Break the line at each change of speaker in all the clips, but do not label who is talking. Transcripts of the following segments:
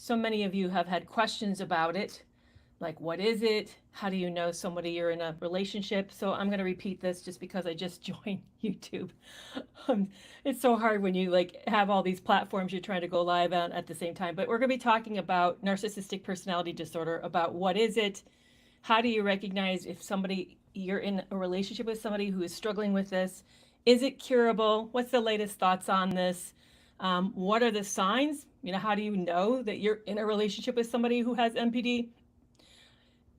So many of you have had questions about it, like what is it? How do you know somebody you're in a relationship? So I'm going to repeat this just because I just joined YouTube. Um, it's so hard when you like have all these platforms you're trying to go live on at the same time. But we're going to be talking about narcissistic personality disorder, about what is it? How do you recognize if somebody you're in a relationship with somebody who is struggling with this? Is it curable? What's the latest thoughts on this? What are the signs? How do you know that you're in a relationship with somebody who has NPD?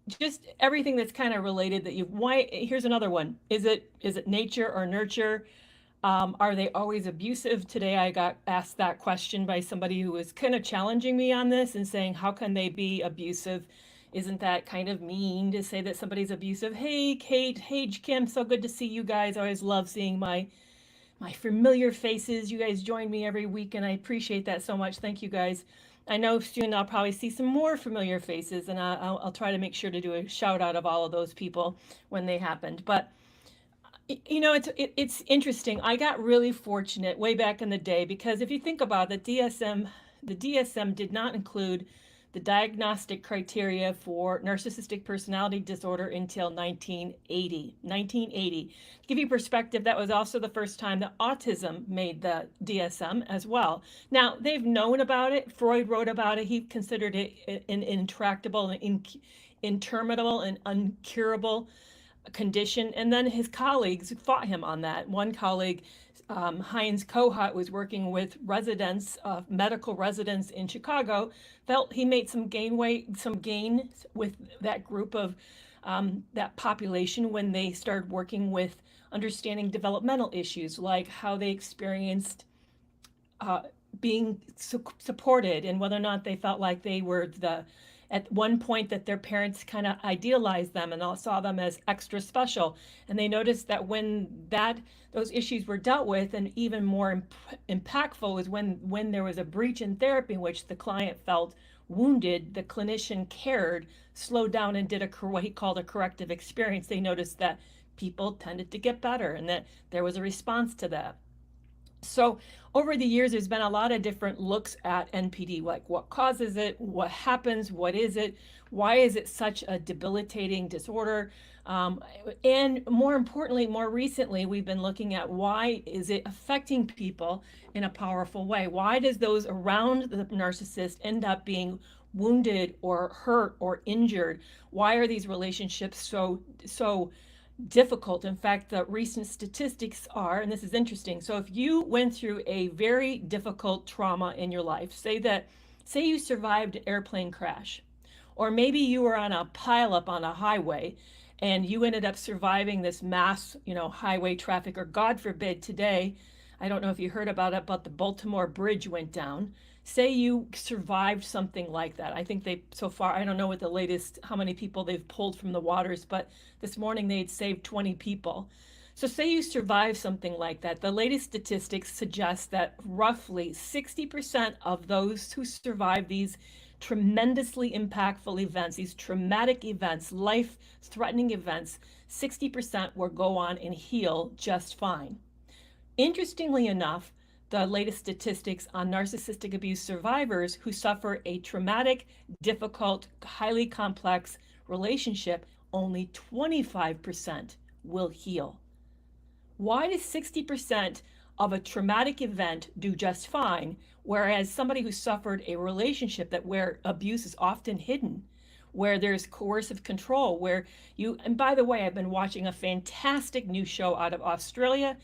Just everything that's kind of related that you why here's another one. Is it nature or nurture? Are they always abusive? Today I got asked that question by somebody who was kind of challenging me on this and saying, how can they be abusive? Isn't that kind of mean to say that somebody's abusive? Hey Kate, hey Kim, so good to see you guys. I always love seeing my familiar faces. You guys join me every week and I appreciate that so much. Thank you guys. I know soon I'll probably see some more familiar faces, and I'll try to make sure to do a shout out of all of those people when they happened. But it's interesting. I got really fortunate way back in the day because if you think about it, the DSM did not include the diagnostic criteria for narcissistic personality disorder until 1980. 1980. To give you perspective, that was also the first time that autism made the DSM as well. Now, they've known about it. Freud wrote about it. He considered it an intractable, interminable, and uncurable condition. And then his colleagues fought him on that. One colleague, Heinz Kohut, was working with residents, medical residents in Chicago, felt he made some gain with that group of that population when they started working with understanding developmental issues, like how they experienced being supported and whether or not they felt like they were at one point that their parents kind of idealized them and all saw them as extra special. And they noticed that when those issues were dealt with, and even more impactful was when there was a breach in therapy in which the client felt wounded, the clinician cared, slowed down and did what he called a corrective experience. They noticed that people tended to get better and that there was a response to that. So over the years, there's been a lot of different looks at NPD, like what causes it, what happens, what is it, why is it such a debilitating disorder? And more importantly, more recently, we've been looking at why is it affecting people in a powerful way? Why does those around the narcissist end up being wounded or hurt or injured? Why are these relationships so difficult? In fact, the recent statistics are, and this is interesting. So if you went through a very difficult trauma in your life, say you survived an airplane crash, or maybe you were on a pileup on a highway and you ended up surviving this mass, highway traffic, or God forbid today, I don't know if you heard about it, but the Baltimore Bridge went down. Say you survived something like that. I think so far, I don't know what the latest, how many people they've pulled from the waters, but this morning they'd saved 20 people. So say you survive something like that. The latest statistics suggest that roughly 60% of those who survive these tremendously impactful events, these traumatic events, life-threatening events, 60% will go on and heal just fine. Interestingly enough, the latest statistics on narcissistic abuse survivors who suffer a traumatic, difficult, highly complex relationship, only 25% will heal. Why does 60% of a traumatic event do just fine, whereas somebody who suffered a relationship where abuse is often hidden, where there's coercive control, and by the way, I've been watching a fantastic new show out of Australia.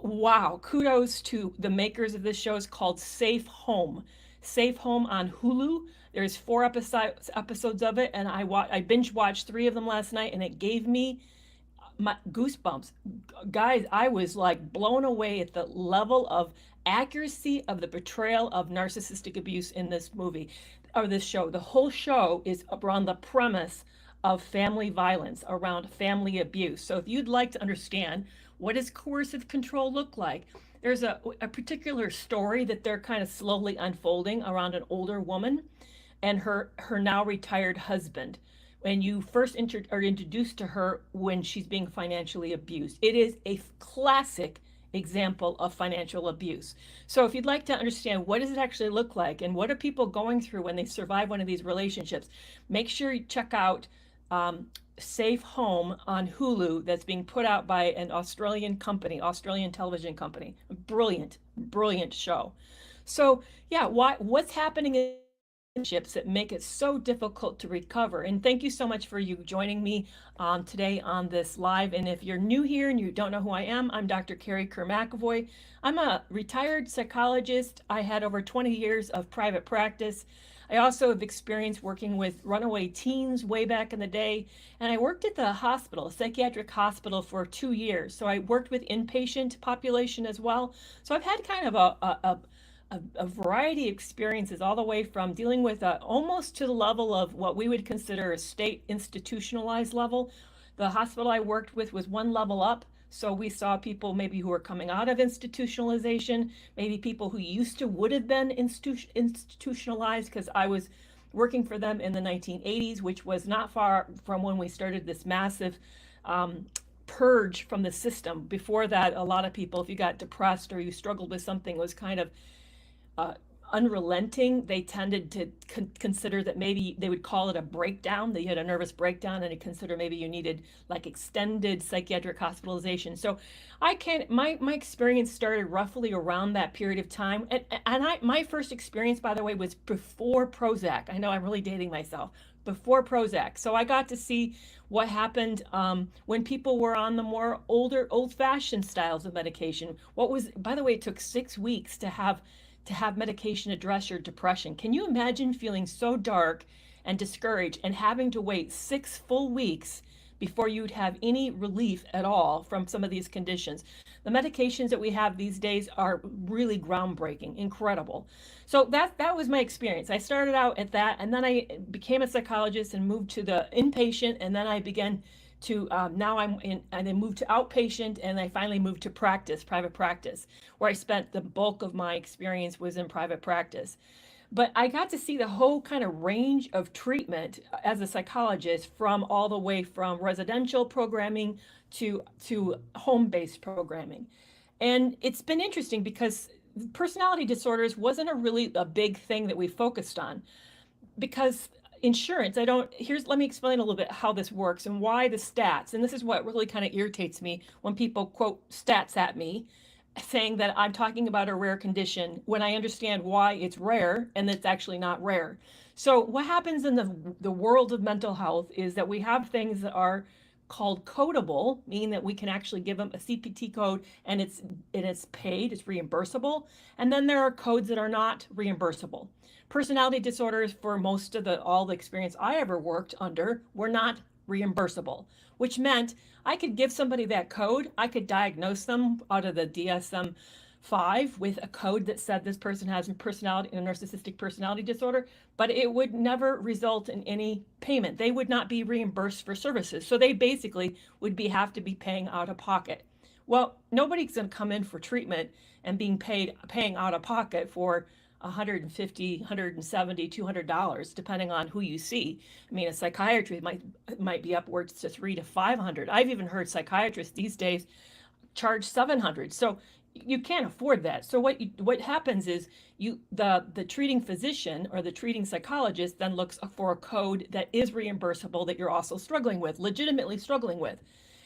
Wow, kudos to the makers of this show. It's called Safe Home. Safe Home on Hulu. There's 4 episodes of it, and I binge watched 3 of them last night, and it gave me my goosebumps. Guys, I was like blown away at the level of accuracy of the portrayal of narcissistic abuse in this movie, or this show. The whole show is around the premise of family violence, around family abuse. So if you'd like to understand what does coercive control look like, there's a particular story that they're kind of slowly unfolding around an older woman and her now retired husband. When you first are introduced to her when she's being financially abused, it is a classic example of financial abuse. So if you'd like to understand what does it actually look like and what are people going through when they survive one of these relationships, make sure you check out Safe Home on Hulu that's being put out by an Australian company, Australian television company. Brilliant, brilliant show. So yeah, what's happening in relationships that make it so difficult to recover? And thank you so much for you joining me today on this live. And if you're new here and you don't know who I am, I'm Dr. Kerry Kerr McAvoy. I'm a retired psychologist. I had over 20 years of private practice. I also have experience working with runaway teens way back in the day. And I worked at the hospital, a psychiatric hospital, for 2 years. So I worked with inpatient population as well. So I've had kind of a variety of experiences, all the way from dealing with almost to the level of what we would consider a state institutionalized level. The hospital I worked with was one level up. So we saw people maybe who were coming out of institutionalization, maybe people who would have been institutionalized, because I was working for them in the 1980s, which was not far from when we started this massive purge from the system. Before that, a lot of people, if you got depressed or you struggled with something, was kind of unrelenting. They tended to consider that maybe they would call it a breakdown, that you had a nervous breakdown, and consider maybe you needed like extended psychiatric hospitalization. So my experience started roughly around that period of time. And my first experience, by the way, was before Prozac. I know I'm really dating myself. Before Prozac. So I got to see what happened when people were on the more old-fashioned styles of medication. By the way, it took 6 weeks to have medication address your depression. Can you imagine feeling so dark and discouraged and having to wait 6 full weeks before you'd have any relief at all from some of these conditions? The medications that we have these days are really groundbreaking, incredible. So that was my experience. I started out at that, and then I became a psychologist and moved to the inpatient, and then I began to now and then moved to outpatient, and I finally moved to private practice, where I spent the bulk of my experience was in private practice. But I got to see the whole kind of range of treatment as a psychologist, from all the way from residential programming to home-based programming. And it's been interesting because personality disorders wasn't a big thing that we focused on, because insurance, let me explain a little bit how this works and why the stats, and this is what really kind of irritates me when people quote stats at me, saying that I'm talking about a rare condition when I understand why it's rare and it's actually not rare. So what happens in the world of mental health is that we have things that are called codable, meaning that we can actually give them a CPT code, and it's paid, it's reimbursable. And then there are codes that are not reimbursable. Personality disorders, for most of all the experience I ever worked under, were not reimbursable, which meant I could give somebody that code. I could diagnose them out of the DSM-5 with a code that said this person has a narcissistic personality disorder, but it would never result in any payment. They would not be reimbursed for services. So they basically would have to be paying out of pocket. Well, nobody's going to come in for treatment and paying out of pocket for $150, $170, $200, depending on who you see. I mean, a psychiatrist might be upwards to $300 to $500. I've even heard psychiatrists these days charge $700. So you can't afford that. So what happens is the treating physician or the treating psychologist then looks for a code that is reimbursable, that you're also legitimately struggling with.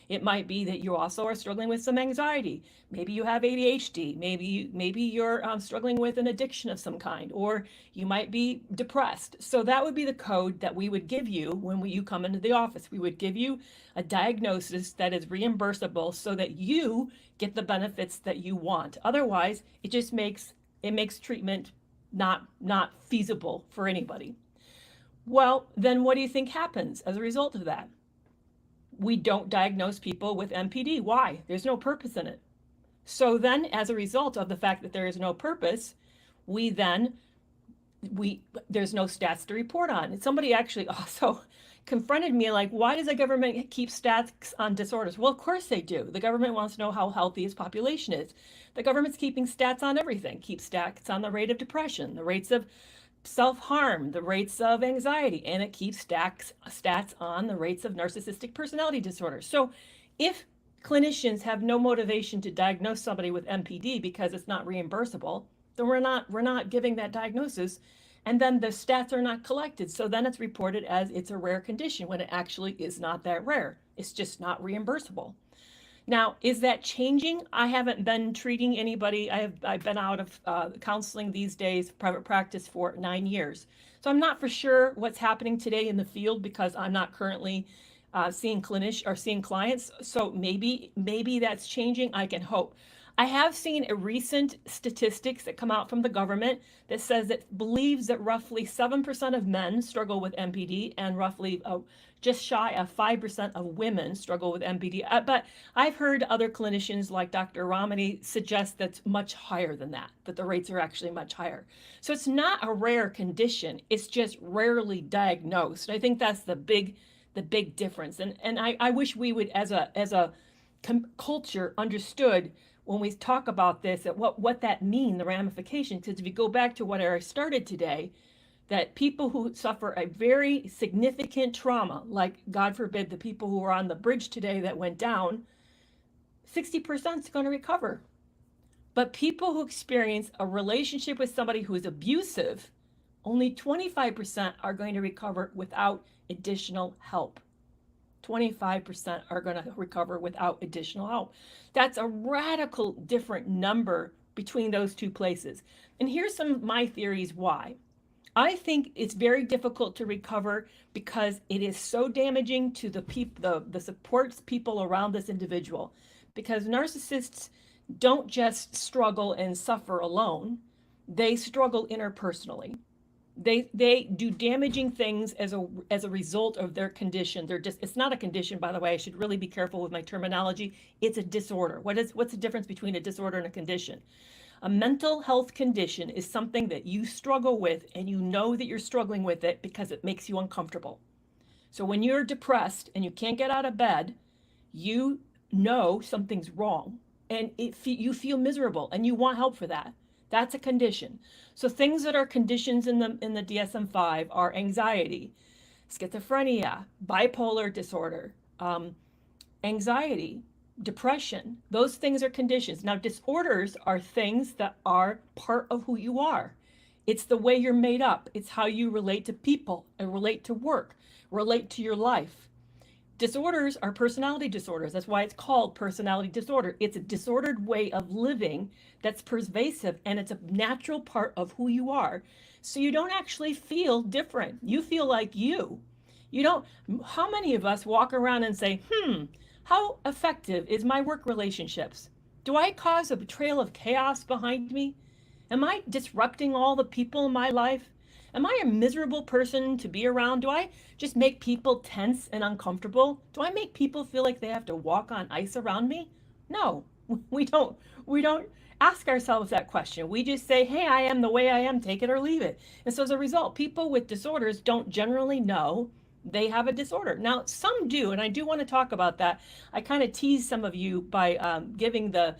It might be that you also are struggling with some anxiety. Maybe you have ADHD. Maybe you're struggling with an addiction of some kind, or you might be depressed. So that would be the code that we would give you when you come into the office. We would give you a diagnosis that is reimbursable so that you get the benefits that you want. Otherwise, it makes treatment not feasible for anybody. Well, then what do you think happens as a result of that? We don't diagnose people with MPD. Why? There's no purpose in it. So then, as a result of the fact that there is no purpose, there's no stats to report on. And somebody actually also confronted me like, why does the government keep stats on disorders? Well, of course they do. The government wants to know how healthy its population is. The government's keeping stats on everything. Keeps stats on the rate of depression, the rates of self-harm, the rates of anxiety, and it keeps stats on the rates of narcissistic personality disorders. So if clinicians have no motivation to diagnose somebody with MPD because it's not reimbursable, then we're not giving that diagnosis, and then the stats are not collected. So then it's reported as it's a rare condition when it actually is not that rare. It's just not reimbursable. Now, is that changing? I haven't been treating anybody. I've been out of counseling these days, private practice, for 9 years. So I'm not for sure what's happening today in the field because I'm not currently seeing clients. So maybe that's changing. I can hope. I have seen a recent statistics that come out from the government that says that believes that roughly 7% of men struggle with MPD and roughly just shy of 5% of women struggle with MPD. But I've heard other clinicians like Dr. Ramani suggest that's much higher than that the rates are actually much higher. So it's not a rare condition, it's just rarely diagnosed. I think that's the big difference. And I wish we would, as a culture, understood when we talk about this, that what that means, the ramifications. Because if you go back to what I started today, that people who suffer a very significant trauma, like God forbid the people who are on the bridge today that went down, 60% is going to recover. But people who experience a relationship with somebody who is abusive, only 25% are going to recover without additional help. 25% are going to recover without additional help. That's a radical different number between those two places. And here's some of my theories why. I think it's very difficult to recover because it is so damaging to the supports people around this individual. Because narcissists don't just struggle and suffer alone, they struggle interpersonally. They do damaging things as a result of their condition. It's not a condition, by the way. I should really be careful with my terminology. It's a disorder. What's the difference between a disorder and a condition? A mental health condition is something that you struggle with, and you know that you're struggling with it because it makes you uncomfortable. So when you're depressed and you can't get out of bed, you know something's wrong, and you feel miserable, and you want help for that. That's a condition. So things that are conditions in the DSM-5 are anxiety, schizophrenia, bipolar disorder, anxiety, depression. Those things are conditions. Now, disorders are things that are part of who you are. It's the way you're made up. It's how you relate to people and relate to work, relate to your life. Disorders are personality disorders. That's why it's called personality disorder. It's a disordered way of living that's pervasive, and it's a natural part of who you are. So you don't actually feel different. You feel like you. You don't. How many of us walk around and say, how effective is my work relationships? Do I cause a trail of chaos behind me? Am I disrupting all the people in my life? Am I a miserable person to be around? Do I just make people tense and uncomfortable? Do I make people feel like they have to walk on ice around me? No, we don't. We don't ask ourselves that question. We just say, hey, I am the way I am, take it or leave it. And so as a result, people with disorders don't generally know they have a disorder. Now, some do, and I do want to talk about that. I kind of tease some of you by giving the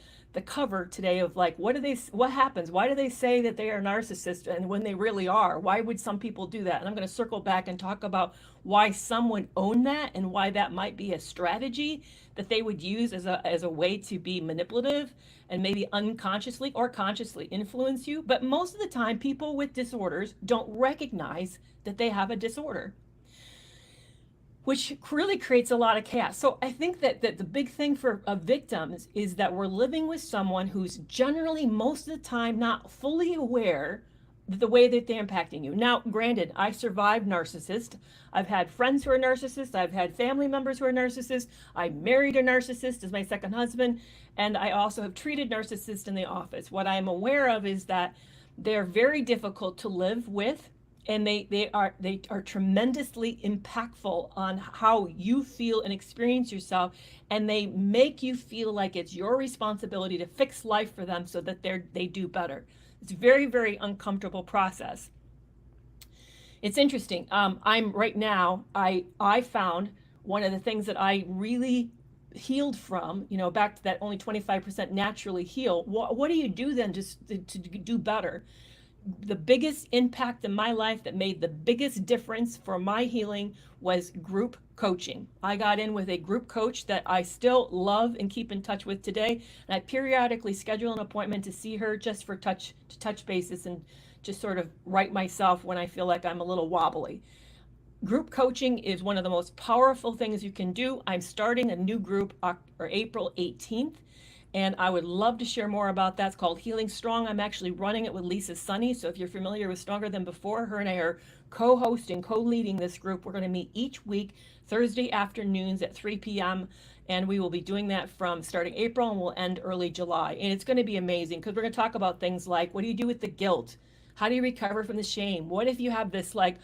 cover today of like, what happens? Why do they say that they are narcissists and when they really are? Why would some people do that? And I'm going to circle back and talk about why some would own that and why that might be a strategy that they would use as a way to be manipulative and maybe unconsciously or consciously influence you. But most of the time, people with disorders don't recognize that they have a disorder, which really creates a lot of chaos. So I think that the big thing for victims is that we're living with someone who's generally most of the time not fully aware of the way that they're impacting you. Now, granted, I survived narcissist. I've had friends who are narcissists. I've had family members who are narcissists. I married a narcissist as my second husband. And I also have treated narcissists in the office. What I'm aware of is that they're very difficult to live with. And they are tremendously impactful on how you feel and experience yourself, and they make you feel like it's your responsibility to fix life for them so that they do better. It's a very, very uncomfortable process. It's interesting. I'm right now. I found one of the things that I really healed from, back to that only 25% naturally heal. What do you do then just to do better? the biggest impact in my life that made the biggest difference for my healing was group coaching. I got in with a group coach that I still love and keep in touch with today. And I periodically schedule an appointment to see her just for touch basis and just sort of right myself when I feel like I'm a little wobbly. Group coaching is one of the most powerful things you can do. I'm starting a new group April 18th. And I would love to share more about that. It's called Healing Strong. I'm actually running it with Lisa Sunny. So if you're familiar with Stronger Than Before, her and I are co-hosting, co-leading this group. We're going to meet each week, Thursday afternoons at 3 p.m. And we will be doing that from starting April and we'll end early July. And it's going to be amazing because we're going to talk about things like, what do you do with the guilt? How do you recover from the shame? What if you have this like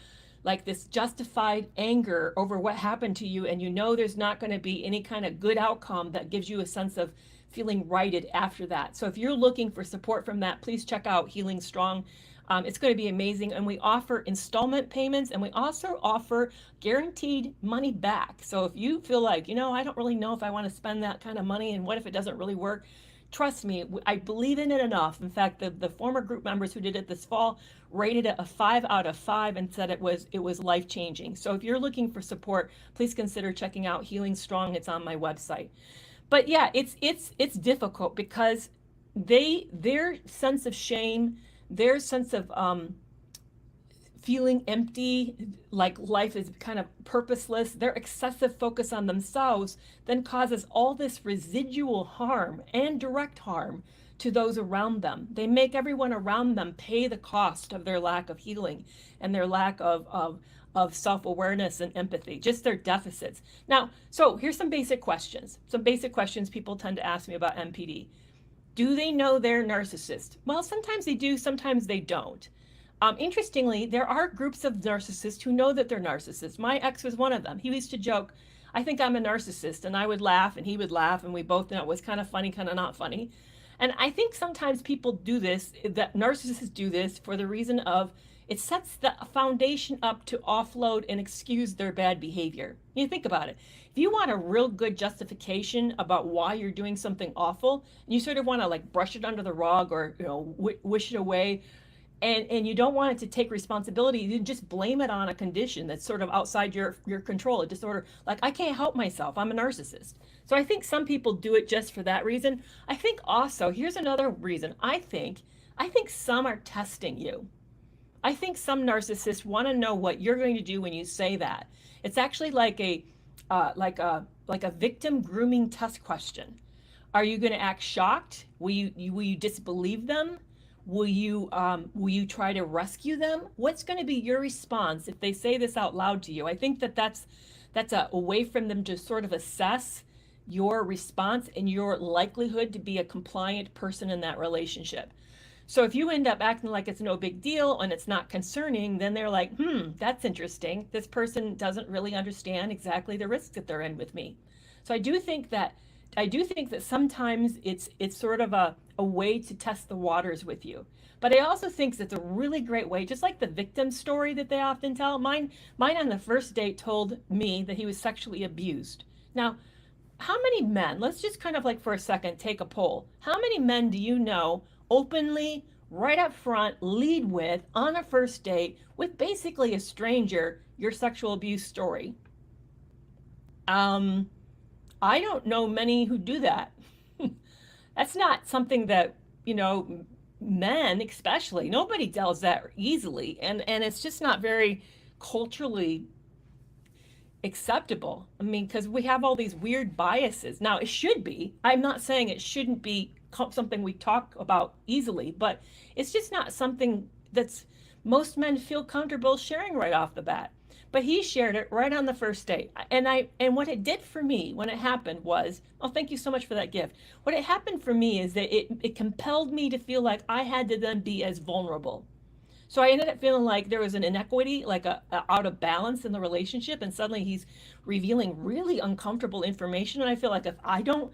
this justified anger over what happened to you and you know there's not going to be any kind of good outcome that gives you a sense of feeling righted after that. So if you're looking for support from that, please check out Healing Strong. It's going to be amazing. And we offer installment payments and we also offer guaranteed money back. So if you feel like, I don't really know if I want to spend that kind of money and what if it doesn't really work? Trust me, I believe in it enough. In fact, the former group members who did it this fall rated it a 5 out of 5 and said it was life-changing. So if you're looking for support, please consider checking out Healing Strong. It's on my website. But yeah, it's difficult because their sense of shame, their sense of feeling empty, like life is kind of purposeless, their excessive focus on themselves then causes all this residual harm and direct harm to those around them. They make everyone around them pay the cost of their lack of healing and their lack of self-awareness and empathy, just their deficits. Now, so here's some basic questions. Some basic questions people tend to ask me about NPD. Do they know they're narcissist? Well, sometimes they do, sometimes they don't. Interestingly, there are groups of narcissists who know that they're narcissists. My ex was one of them. He used to joke, I think I'm a narcissist, and I would laugh and he would laugh and we both know it was kind of funny, kind of not funny. And I think sometimes people do this, that narcissists do this for the reason of it sets the foundation up to offload and excuse their bad behavior. You think about it. If you want a real good justification about why you're doing something awful, and you sort of want to like brush it under the rug or wish it away, and you don't want it to take responsibility, you just blame it on a condition that's sort of outside your control, a disorder. Like, I can't help myself, I'm a narcissist. So I think some people do it just for that reason. I think also, here's another reason. I think some are testing you. I think some narcissists want to know what you're going to do when you say that. It's actually like a victim grooming test question. Are you going to act shocked? Will you disbelieve them? Will you try to rescue them? What's going to be your response if they say this out loud to you? I think that's a way for them to sort of assess your response and your likelihood to be a compliant person in that relationship. So if you end up acting like it's no big deal and it's not concerning, then they're like, that's interesting. This person doesn't really understand exactly the risks that they're in with me. So I do think that sometimes it's sort of a way to test the waters with you. But I also think it's a really great way, just like the victim story that they often tell. Mine on the first date told me that he was sexually abused. Now, how many men, let's just kind of like for a second take a poll. How many men do you know openly, right up front, lead with on a first date with basically a stranger your sexual abuse story? I don't know many who do that. That's not something that, men especially, nobody does that easily. And it's just not very culturally acceptable. I mean, because we have all these weird biases. Now, it should be. I'm not saying it shouldn't be something we talk about easily, but it's just not something that's most men feel comfortable sharing right off the bat. But he shared it right on the first date. And what it did for me when it happened was, thank you so much for that gift. What it happened for me is that it compelled me to feel like I had to then be as vulnerable. So I ended up feeling like there was an inequity, like a out of balance in the relationship. And suddenly he's revealing really uncomfortable information. And I feel like if I don't,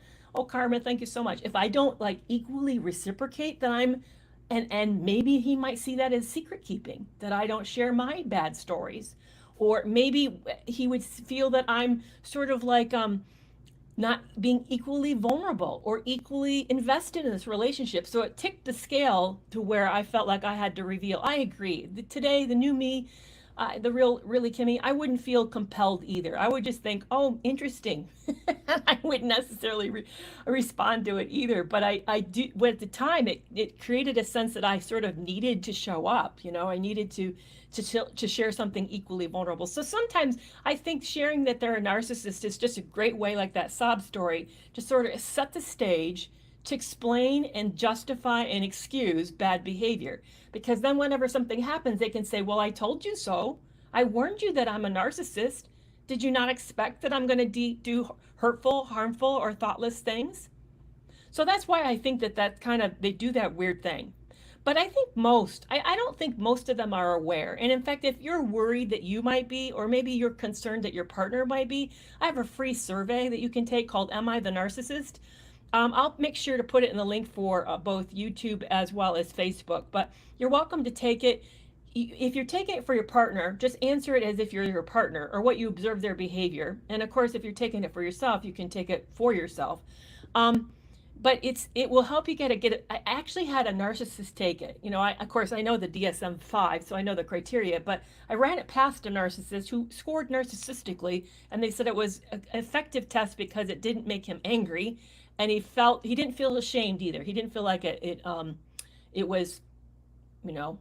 Carmen, thank you so much. If I don't like equally reciprocate, then and maybe he might see that as secret keeping, that I don't share my bad stories. Or maybe he would feel that I'm sort of like not being equally vulnerable or equally invested in this relationship. So it tipped the scale to where I felt like I had to reveal. I agree. Today, the new me, the really Kimmy, I wouldn't feel compelled either. I would just think, oh, interesting. I wouldn't necessarily respond to it either. But I do. But at the time, it created a sense that I sort of needed to show up. You know, I needed to share something equally vulnerable. So sometimes I think sharing that they're a narcissist is just a great way, like that sob story, to sort of set the stage to explain and justify and excuse bad behavior. Because then whenever something happens, they can say, well, I told you so. I warned you that I'm a narcissist. Did you not expect that I'm going to do hurtful, harmful, or thoughtless things? So that's why I think that kind of, they do that weird thing. But I think I don't think most of them are aware. And in fact, if you're worried that you might be, or maybe you're concerned that your partner might be, I have a free survey that you can take called Am I the Narcissist? I'll make sure to put it in the link for both YouTube as well as Facebook. But you're welcome to take it. If you're taking it for your partner, just answer it as if you're your partner or what you observe their behavior. And of course, if you're taking it for yourself, you can take it for yourself. But it will help you get it. I actually had a narcissist take it. You know, of course I know the DSM-5, so I know the criteria, but I ran it past a narcissist who scored narcissistically, and they said it was an effective test because it didn't make him angry, and he didn't feel ashamed either. He didn't feel like it was, you know,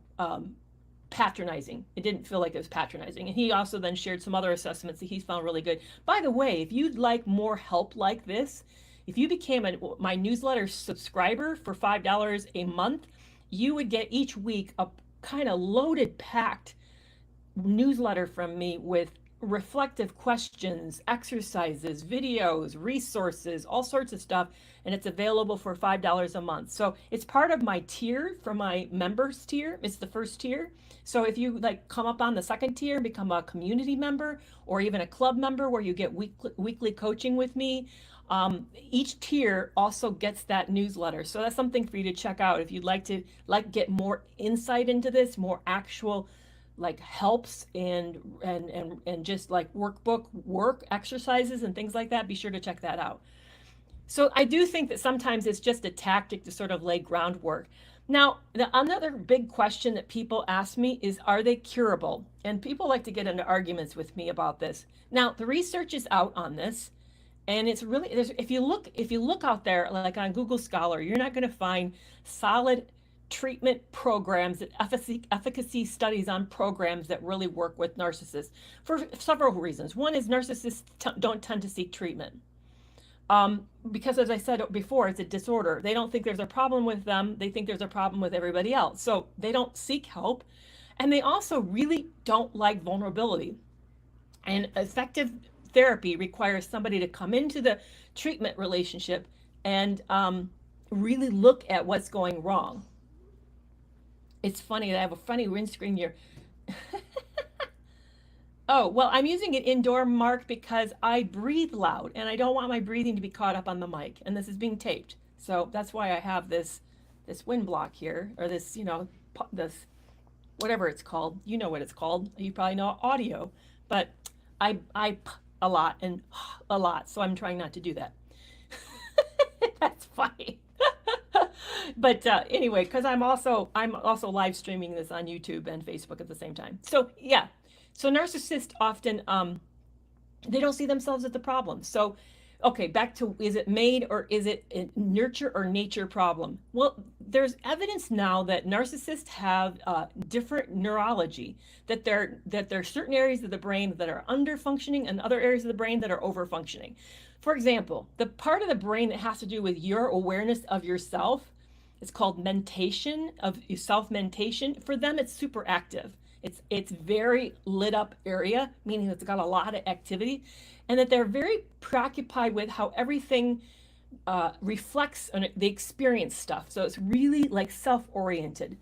patronizing. It didn't feel like it was patronizing. And he also then shared some other assessments that he found really good. By the way, if you'd like more help like this, if you became my newsletter subscriber for $5 a month, you would get each week a kind of loaded, packed newsletter from me with reflective questions, exercises, videos, resources, all sorts of stuff, and it's available for $5 a month. So it's part of my tier for my members tier. It's the first tier. So if you like come up on the second tier, become a community member or even a club member where you get weekly coaching with me, each tier also gets that newsletter. So that's something for you to check out if you'd like to get more insight into this, more actual like helps and just like work exercises and things like that. Be sure to check that out. So I do think that sometimes it's just a tactic to sort of lay groundwork. Now, another big question that people ask me is, are they curable? And people like to get into arguments with me about this. Now, the research is out on this. And it's really, if you look out there, like on Google Scholar, you're not going to find solid treatment programs, efficacy studies on programs that really work with narcissists for several reasons. One is narcissists don't tend to seek treatment. Because as I said before, it's a disorder. They don't think there's a problem with them. They think there's a problem with everybody else. So they don't seek help. And they also really don't like vulnerability. And effective therapy requires somebody to come into the treatment relationship and really look at what's going wrong. It's funny that I have a funny windscreen here. Oh, well, I'm using it indoor, Mark, because I breathe loud and I don't want my breathing to be caught up on the mic. And this is being taped. So that's why I have this wind block here, or this, you know, this, whatever it's called. You know what it's called. You probably know audio. But I a lot and a lot, so I'm trying not to do that. That's funny. But anyway, because I'm also live streaming this on YouTube and Facebook at the same time. So yeah, so narcissists often they don't see themselves as the problem. So okay, back to, is it made or is it a nurture or nature problem? Well, there's evidence now that narcissists have different neurology, that there are certain areas of the brain that are under functioning and other areas of the brain that are over functioning. For example, the part of the brain that has to do with your awareness of yourself, it's called mentation, of self-mentation. For them, it's super active. It's very lit up area, meaning it's got a lot of activity, and that they're very preoccupied with how everything reflects on the experience stuff. So it's really like self-oriented.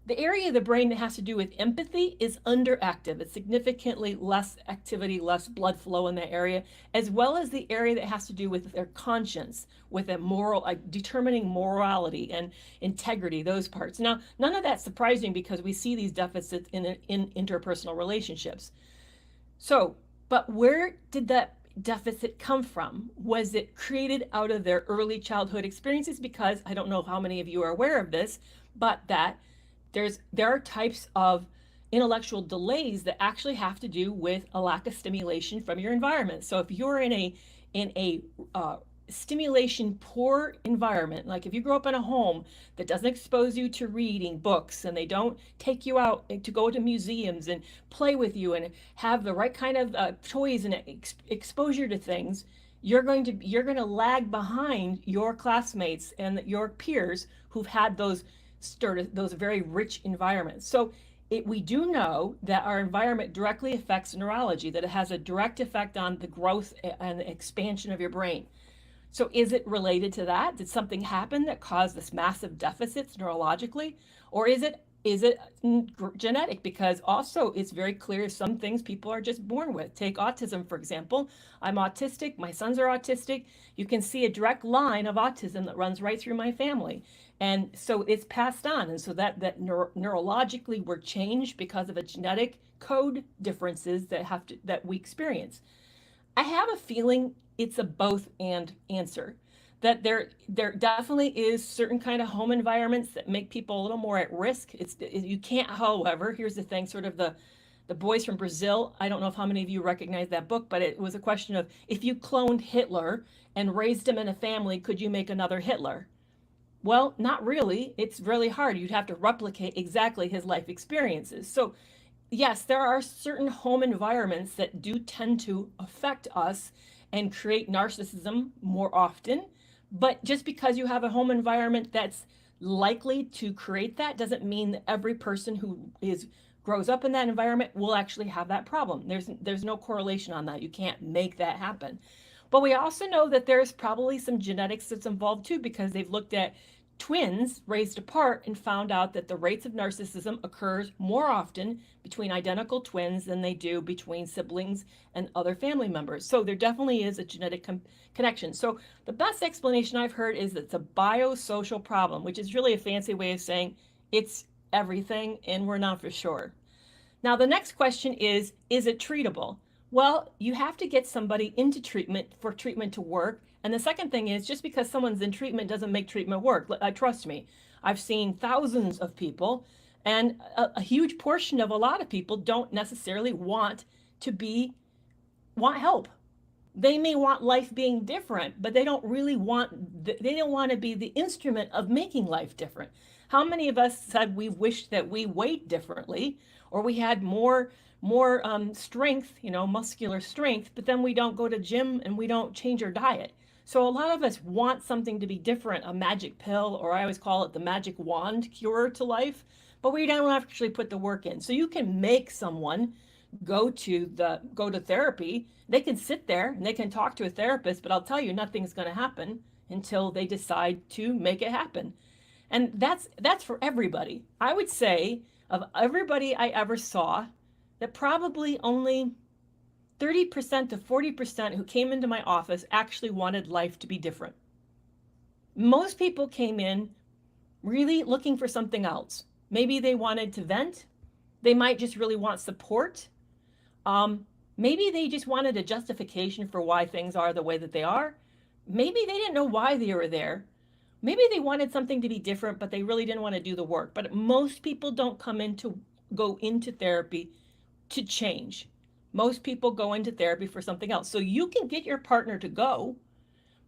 The area of the brain that has to do with empathy is underactive. It's significantly less activity, less blood flow in that area, as well as the area that has to do with their conscience, with a moral, like determining morality and integrity, those parts. Now, none of that's surprising because we see these deficits in interpersonal relationships. So, but where did that deficit come from? Was it created out of their early childhood experiences? Because I don't know how many of you are aware of this, but that there are types of intellectual delays that actually have to do with a lack of stimulation from your environment. So if you're in a stimulation poor environment, like if you grow up in a home that doesn't expose you to reading books, and they don't take you out to go to museums and play with you and have the right kind of toys and exposure to things, you're going to lag behind your classmates and your peers who've had those very rich environments. So we do know that our environment directly affects neurology, that it has a direct effect on the growth and the expansion of your brain. So is it related to that? Did something happen that caused this massive deficits neurologically? Or is it genetic? Because also it's very clear some things people are just born with. Take autism, for example. I'm autistic. My sons are autistic. You can see a direct line of autism that runs right through my family. And so it's passed on. And so that neurologically we're changed because of a genetic code differences that we experience. I have a feeling it's a both and answer. That there definitely is certain kind of home environments that make people a little more at risk. You can't, however, here's the thing, sort of the boys from Brazil. I don't know if how many of you recognize that book, but it was a question of, if you cloned Hitler and raised him in a family, could you make another Hitler? Well, not really. It's really hard. You'd have to replicate exactly his life experiences. So yes, there are certain home environments that do tend to affect us and create narcissism more often. But just because you have a home environment that's likely to create that doesn't mean that every person who grows up in that environment will actually have that problem. There's no correlation on that. You can't make that happen. But we also know that there's probably some genetics that's involved too, because they've looked at twins raised apart and found out that the rates of narcissism occurs more often between identical twins than they do between siblings and other family members. So there definitely is a genetic connection. So the best explanation I've heard is that it's a biosocial problem, which is really a fancy way of saying it's everything, and we're not for sure. Now, the next question is it treatable? Well, you have to get somebody into treatment for treatment to work. And the second thing is, just because someone's in treatment doesn't make treatment work. Trust me, I've seen thousands of people, and a huge portion of a lot of people don't necessarily want help. They may want life being different, but they don't want to be the instrument of making life different. How many of us said we wished that we weighed differently, or we had more strength, muscular strength, but then we don't go to gym and we don't change our diet. So a lot of us want something to be different, a magic pill, or I always call it the magic wand cure to life, but we don't actually put the work in. So you can make someone go to therapy. They can sit there and they can talk to a therapist, but I'll tell you, nothing's going to happen until they decide to make it happen. And that's for everybody. I would say of everybody I ever saw, that probably only 30% to 40% who came into my office actually wanted life to be different. Most people came in really looking for something else. Maybe they wanted to vent. They might just really want support. Maybe they just wanted a justification for why things are the way that they are. Maybe they didn't know why they were there. Maybe they wanted something to be different, but they really didn't want to do the work. But most people don't go into therapy to change. Most people go into therapy for something else. So you can get your partner to go,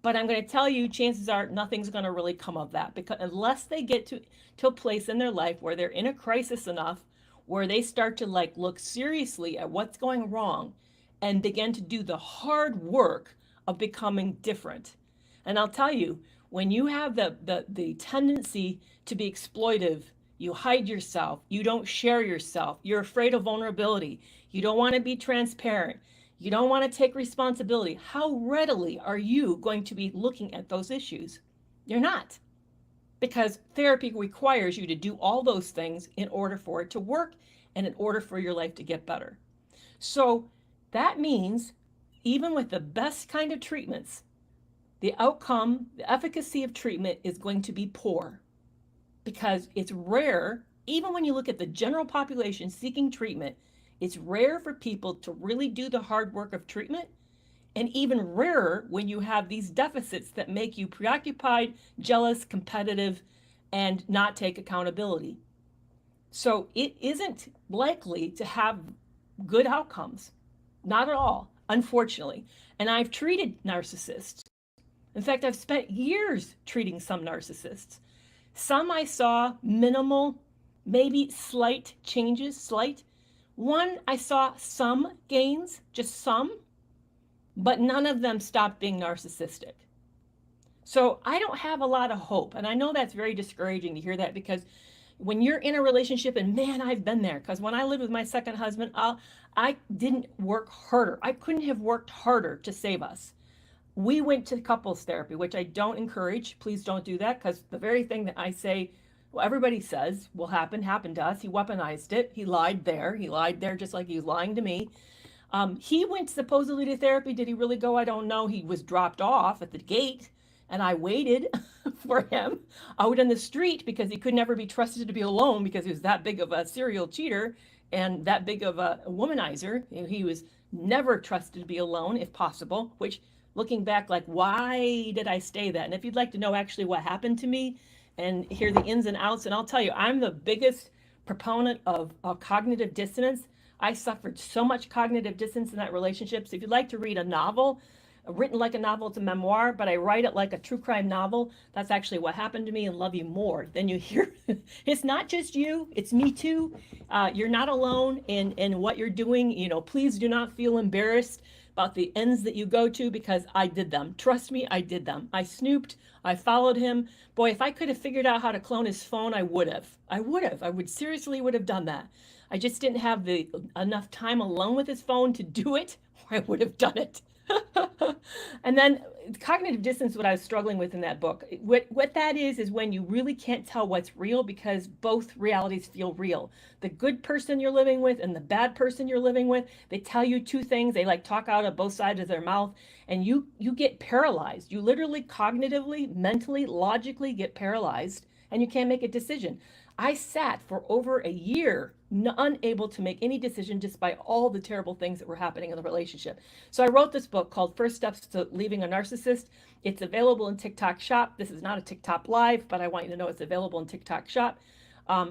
but I'm going to tell you, chances are nothing's going to really come of that, because unless they get to a place in their life where they're in a crisis enough, where they start to look seriously at what's going wrong and begin to do the hard work of becoming different. And I'll tell you, when you have the tendency to be exploitive, you hide yourself, you don't share yourself, you're afraid of vulnerability, you don't want to be transparent, you don't want to take responsibility, how readily are you going to be looking at those issues? You're not. Because therapy requires you to do all those things in order for it to work and in order for your life to get better. So that means even with the best kind of treatments, the outcome, the efficacy of treatment is going to be poor, because it's rare. Even when you look at the general population seeking treatment, it's rare for people to really do the hard work of treatment and even rarer when you have these deficits that make you preoccupied, jealous, competitive, and not take accountability. So it isn't likely to have good outcomes. Not at all, unfortunately. And I've treated narcissists. In fact, I've spent years treating some narcissists. Some I saw minimal, maybe slight changes, slight. One, I saw some gains, just some, but none of them stopped being narcissistic. So I don't have a lot of hope. And I know that's very discouraging to hear that, because when you're in a relationship, and man, I've been there, because when I lived with my second husband, I didn't work harder. I couldn't have worked harder to save us. We went to couples therapy, which I don't encourage. Please don't do that, because the very thing that I say, well, everybody says will happen, happened to us. He weaponized it. He lied there. He lied there just like he was lying to me. He went supposedly to therapy. Did he really go? I don't know. He was dropped off at the gate, and I waited for him out in the street because he could never be trusted to be alone, because he was that big of a serial cheater and that big of a womanizer. He was never trusted to be alone if possible, which, looking back, like, why did I stay that? And if you'd like to know actually what happened to me and hear the ins and outs, and I'll tell you, I'm the biggest proponent of cognitive dissonance. I suffered so much cognitive dissonance in that relationship. So if you'd like to read a novel, written like a novel, it's a memoir, but I write it like a true crime novel. That's actually what happened to me, and Love You More. Then you hear, it's not just you, it's me too. You're not alone in what you're doing. You know, please do not feel embarrassed about the ends that you go to, because I did them. Trust me, I did them. I snooped, I followed him. Boy, if I could have figured out how to clone his phone, I would have. I would seriously would have done that. I just didn't have enough time alone with his phone to do it, or I would have done it. And then cognitive dissonance, what I was struggling with in that book, what that is when you really can't tell what's real, because both realities feel real. The good person you're living with and the bad person you're living with, they tell you two things. They like talk out of both sides of their mouth, and you get paralyzed. You literally cognitively, mentally, logically get paralyzed, and you can't make a decision. I sat for over a year unable to make any decision, despite all the terrible things that were happening in the relationship. So I wrote this book called First Steps to Leaving a Narcissist. It's available in TikTok Shop. This is not a TikTok Live, but I want you to know it's available in TikTok Shop.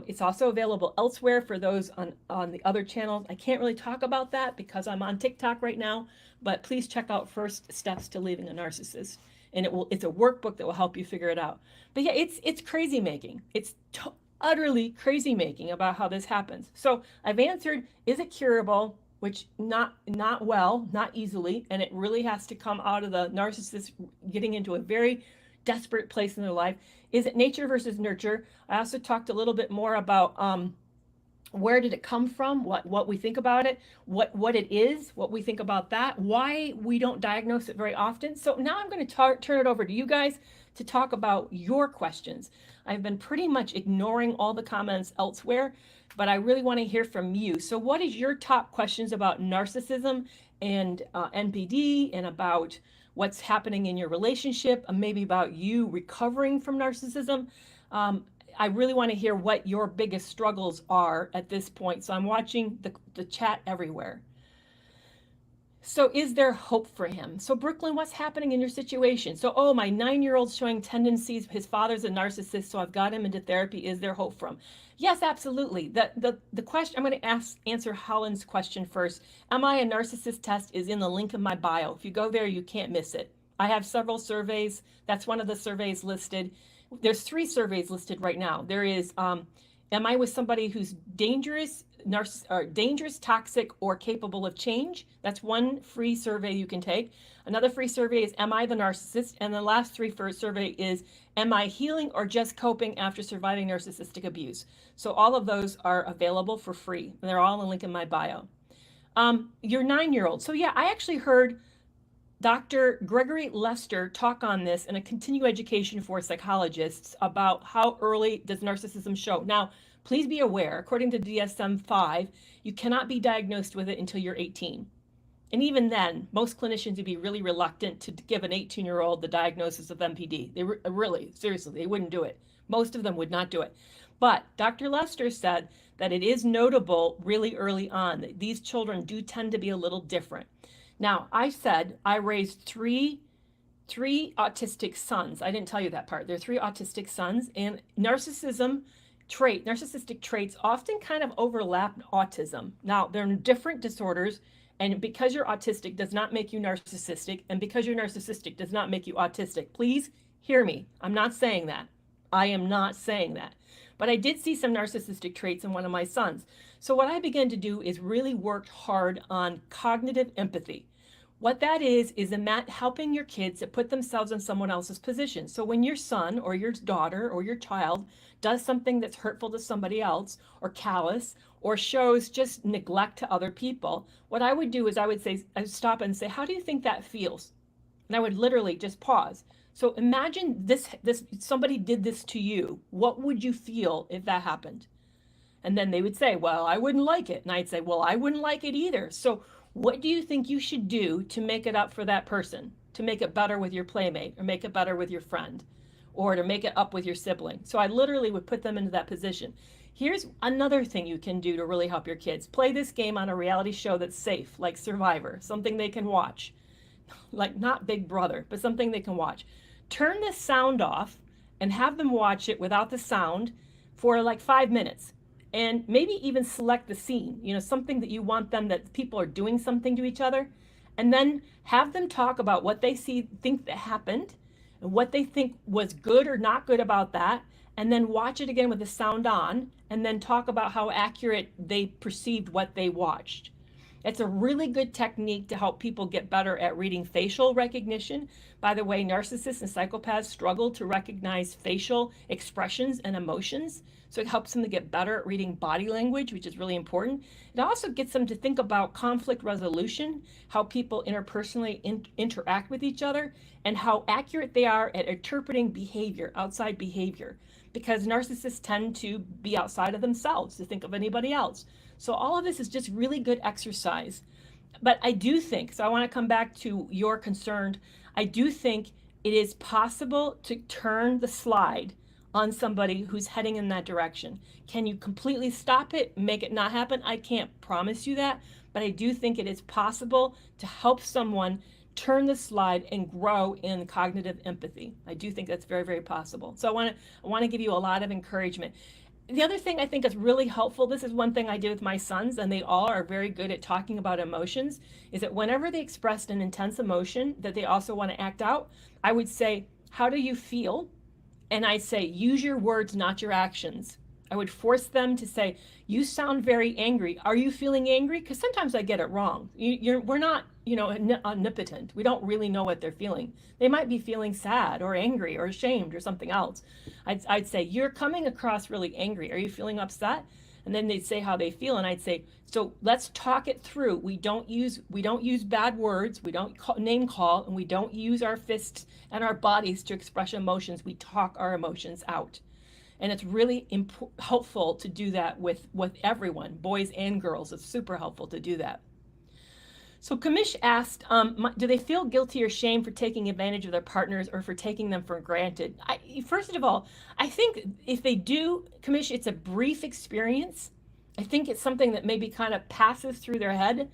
It's also available elsewhere for those on the other channels. I can't really talk about that because I'm on TikTok right now, but please check out First Steps to Leaving a Narcissist. And it's a workbook that will help you figure it out. But yeah, it's crazy making. It's utterly crazy making about how this happens. So I've answered, is it curable? Which not well, not easily, and it really has to come out of the narcissist getting into a very desperate place in their life. Is it nature versus nurture? I also talked a little bit more about where did it come from, what we think about it, what it is, what we think about that, why we don't diagnose it very often. So now I'm going to turn it over to you guys to talk about your questions. I've been pretty much ignoring all the comments elsewhere, but I really want to hear from you. So what is your top questions about narcissism and NPD, and about what's happening in your relationship, and maybe about you recovering from narcissism? I really want to hear what your biggest struggles are at this point. So I'm watching the chat everywhere. So is there hope for him? So Brooklyn, what's happening in your situation? So, oh, my 9-year-old's showing tendencies. His father's a narcissist, so I've got him into therapy. Is there hope for him? Yes, absolutely. The question, I'm going to answer Holland's question first. Am I a narcissist test is in the link in my bio. If you go there, you can't miss it. I have several surveys. That's one of the surveys listed. There's 3 surveys listed right now. There is, am I with somebody who's dangerous, toxic, or capable of change? That's one free survey you can take. Another free survey is, am I the narcissist? And the last 3 first survey is, am I healing or just coping after surviving narcissistic abuse? So all of those are available for free. And they're all in the link in my bio. Your 9-year-old. So yeah, I actually heard Dr. Gregory Lester talk on this in a continuing education for psychologists about how early does narcissism show. Now, please be aware, according to DSM-5, you cannot be diagnosed with it until you're 18. And even then, most clinicians would be really reluctant to give an 18-year-old the diagnosis of NPD. They really, seriously, they wouldn't do it. Most of them would not do it. But Dr. Lester said that it is notable really early on that these children do tend to be a little different. Now, I said I raised three autistic sons. I didn't tell you that part. There are three autistic sons, and narcissistic traits often kind of overlap autism. Now, they're different disorders, and because you're autistic does not make you narcissistic, and because you're narcissistic does not make you autistic. Please hear me. I'm not saying that. I am not saying that. But I did see some narcissistic traits in one of my sons. So what I began to do is really work hard on cognitive empathy. What that is helping your kids to put themselves in someone else's position. So when your son or your daughter or your child does something that's hurtful to somebody else or callous or shows just neglect to other people, what I would do is I'd stop and say, how do you think that feels? And I would literally just pause. So imagine this somebody did this to you. What would you feel if that happened? And then they would say, well, I wouldn't like it. And I'd say, well, I wouldn't like it either. So what do you think you should do to make it up for that person, to make it better with your playmate, or make it better with your friend, or to make it up with your sibling? So I literally would put them into that position. Here's another thing you can do to really help your kids. Play this game on a reality show that's safe, like Survivor, something they can watch. Like not Big Brother, but something they can watch. Turn the sound off and have them watch it without the sound for like 5 minutes. And maybe even select the scene, something that you want them, that people are doing something to each other, and then have them talk about what they think that happened and what they think was good or not good about that, and then watch it again with the sound on, and then talk about how accurate they perceived what they watched. It's a really good technique to help people get better at reading facial recognition. By the way, narcissists and psychopaths struggle to recognize facial expressions and emotions. So it helps them to get better at reading body language, which is really important. It also gets them to think about conflict resolution, how people interpersonally interact with each other, and how accurate they are at interpreting behavior, outside behavior. Because narcissists tend to be outside of themselves, to think of anybody else. So all of this is just really good exercise. But I do think, so I want to come back to your concern, I do think it is possible to turn the slide on somebody who's heading in that direction. Can you completely stop it, make it not happen? I can't promise you that, but I do think it is possible to help someone turn the slide and grow in cognitive empathy. I do think that's very, very possible. So I want to give you a lot of encouragement. The other thing I think is really helpful, this is one thing I did with my sons, and they all are very good at talking about emotions, is that whenever they expressed an intense emotion that they also want to act out, I would say, how do you feel? And I'd say, use your words, not your actions. I would force them to say, you sound very angry. Are you feeling angry? Because sometimes I get it wrong. We're not, omnipotent. We don't really know what they're feeling. They might be feeling sad or angry or ashamed or something else. I'd say, you're coming across really angry. Are you feeling upset? And then they'd say how they feel. And I'd say, so let's talk it through. We don't use bad words. We don't name call, and we don't use our fists and our bodies to express emotions. We talk our emotions out. And it's really helpful to do that with everyone, boys and girls. It's super helpful to do that. So Kamish asked, do they feel guilty or shame for taking advantage of their partners or for taking them for granted? First of all, I think if they do, Kamish, it's a brief experience. I think it's something that maybe kind of passes through their head,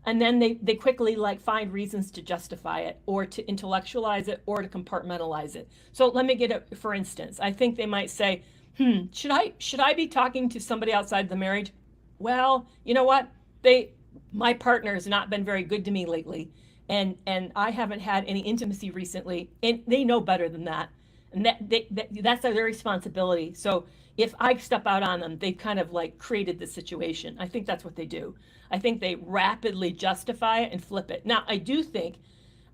and then they quickly find reasons to justify it or to intellectualize it or to compartmentalize it. So let me get it, for instance. I think they might say, should I be talking to somebody outside the marriage? Well, you know what? My partner has not been very good to me lately, and I haven't had any intimacy recently, and they know better than that. And that's their responsibility. So if I step out on them, they've kind of created the situation. I think that's what they do. I think they rapidly justify it and flip it. Now, I do think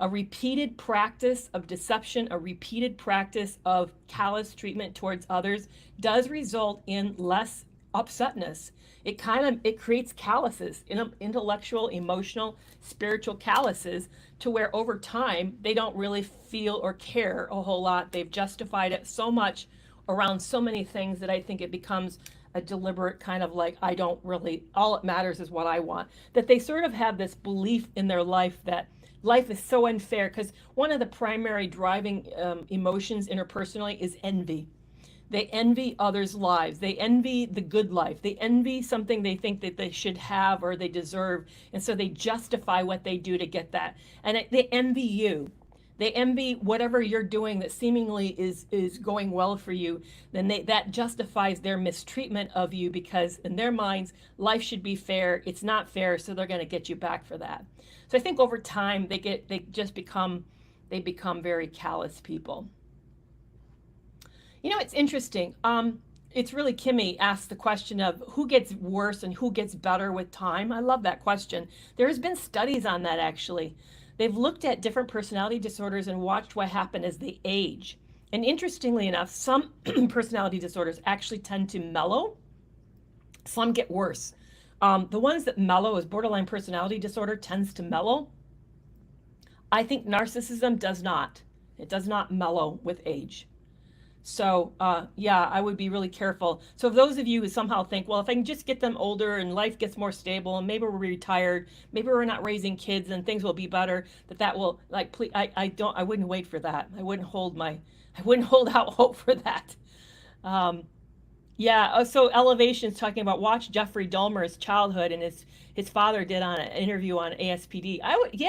a repeated practice of deception, a repeated practice of callous treatment towards others does result in less upsetness. It creates calluses, intellectual, emotional, spiritual calluses, to where over time they don't really feel or care a whole lot. They've justified it so much around so many things that I think it becomes a deliberate kind of I don't really, all it matters is what I want. That they sort of have this belief in their life that life is so unfair, because one of the primary driving emotions interpersonally is envy. They envy others' lives. They envy the good life. They envy something they think that they should have or they deserve. And so they justify what they do to get that. And they envy you. They envy whatever you're doing that seemingly is going well for you. Then that justifies their mistreatment of you, because in their minds, life should be fair. It's not fair, so they're going to get you back for that. So I think over time they become very callous people. You know, it's interesting. It's really Kimmy asked the question of who gets worse and who gets better with time. I love that question. There has been studies on that, actually. They've looked at different personality disorders and watched what happened as they age. And interestingly enough, some personality disorders actually tend to mellow. Some get worse. The ones that mellow, as borderline personality disorder, tends to mellow. I think narcissism does not. It does not mellow with age. So yeah, I would be really careful. So if those of you who somehow think, well, if I can just get them older and life gets more stable and maybe we're retired, maybe we're not raising kids and things will be better, that will, like, please, I wouldn't wait for that. I wouldn't hold out hope for that. Yeah, so Elevation's talking about watch Jeffrey Dahmer's childhood and his father did on an interview on ASPD.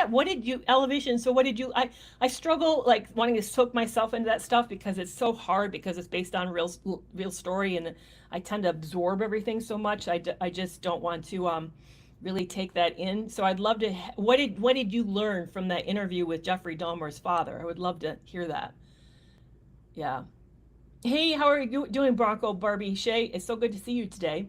What did you, Elevation, so what did you, I struggle like wanting to soak myself into that stuff because it's so hard, because it's based on real story, and I tend to absorb everything so much. I just don't want to really take that in. So I'd love to, what did you learn from that interview with Jeffrey Dahmer's father? I would love to hear that. Yeah. Hey, how are you doing, Bronco Barbie Shay? It's so good to see you today.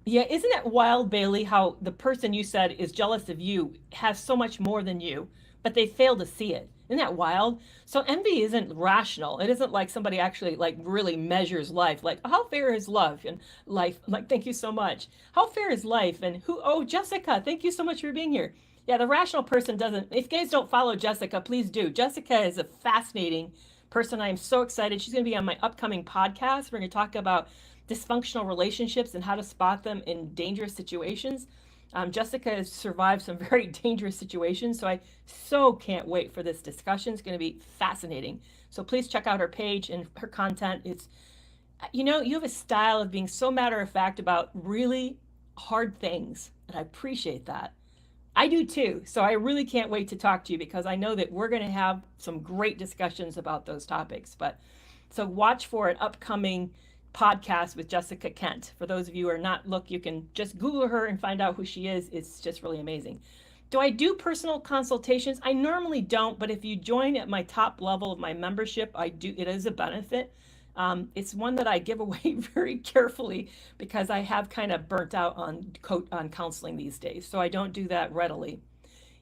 Yeah, isn't it wild, Bailey, how the person you said is jealous of you has so much more than you, but they fail to see it? Isn't that wild? So envy isn't rational. It isn't like somebody actually like really measures life. Like, how fair is love and life? Like, thank you so much. How fair is life? And who? Oh, Jessica, thank you so much for being here. Yeah, the rational person doesn't. If you guys don't follow Jessica, please do. Jessica is a fascinating person. I am so excited. She's going to be on my upcoming podcast. We're going to talk about dysfunctional relationships and how to spot them in dangerous situations. Jessica has survived some very dangerous situations, so I so can't wait for this discussion. It's going to be fascinating. So please check out her page and her content. It's, you know, you have a style of being so matter of fact about really hard things, and I appreciate that. I do too. So I really can't wait to talk to you, because I know that we're going to have some great discussions about those topics. But so watch for an upcoming podcast with Jessica Kent. For those of you who are not, look, you can just Google her and find out who she is. It's just really amazing. Do I do personal consultations? I normally don't, but if you join at my top level of my membership, I do. It is a benefit. It's one that I give away very carefully, because I have kind of burnt out on counseling these days. So I don't do that readily.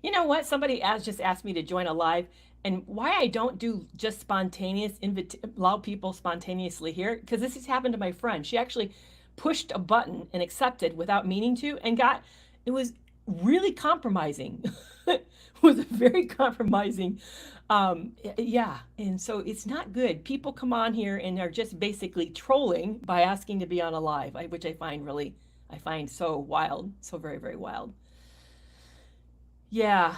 You know what? Somebody just asked me to join a live, and why I don't do just spontaneous, allow people spontaneously here, because this has happened to my friend. She actually pushed a button and accepted without meaning to, and it was really compromising. It was very compromising. Yeah, and so it's not good. People come on here and are just basically trolling by asking to be on a live, which I find so wild, so very, very wild. Yeah.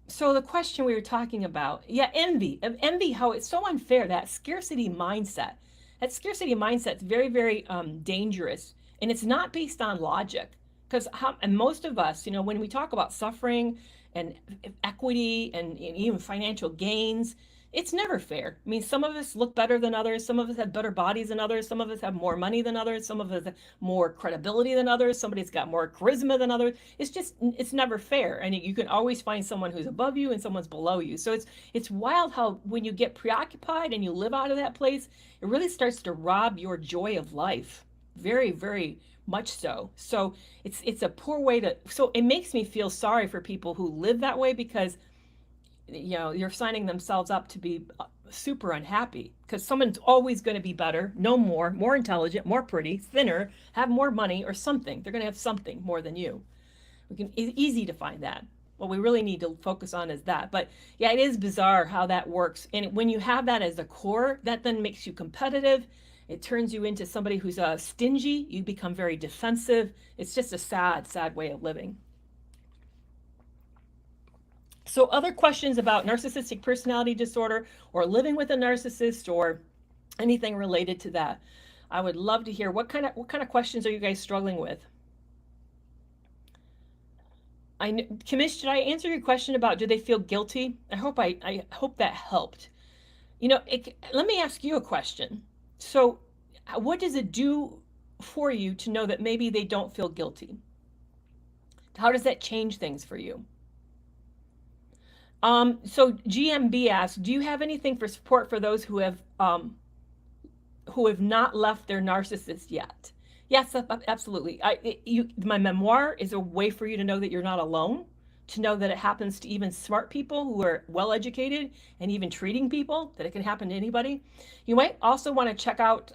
So the question we were talking about, yeah, envy, how it's so unfair, that scarcity mindset. That scarcity mindset is very, very dangerous, and it's not based on logic. Because and most of us, you know, when we talk about suffering and equity and even financial gains, it's never fair. I mean, some of us look better than others. Some of us have better bodies than others. Some of us have more money than others. Some of us have more credibility than others. Somebody's got more charisma than others. It's never fair. And you can always find someone who's above you and someone's below you. So it's wild how when you get preoccupied and you live out of that place, it really starts to rob your joy of life. Very, very much so. So it's a poor way so it makes me feel sorry for people who live that way, because you know, you're signing themselves up to be super unhappy, because someone's always going to be better, know more intelligent, more pretty, thinner, have more money or something. They're going to have something more than you. It's easy to find that. What we really need to focus on is that. But yeah, it is bizarre how that works. And when you have that as the core, that then makes you competitive. It turns you into somebody who's stingy. You become very defensive. It's just a sad, sad way of living. So other questions about narcissistic personality disorder or living with a narcissist or anything related to that. I would love to hear what kind of questions are you guys struggling with? Kamish, did I answer your question about do they feel guilty? I hope that helped. Let me ask you a question. So, what does it do for you to know that maybe they don't feel guilty? How does that change things for you? So GMB asks, do you have anything for support for those who have not left their narcissist yet? Yes, absolutely. My memoir is a way for you to know that you're not alone, to know that it happens to even smart people who are well educated and even treating people, that it can happen to anybody. You might also want to check out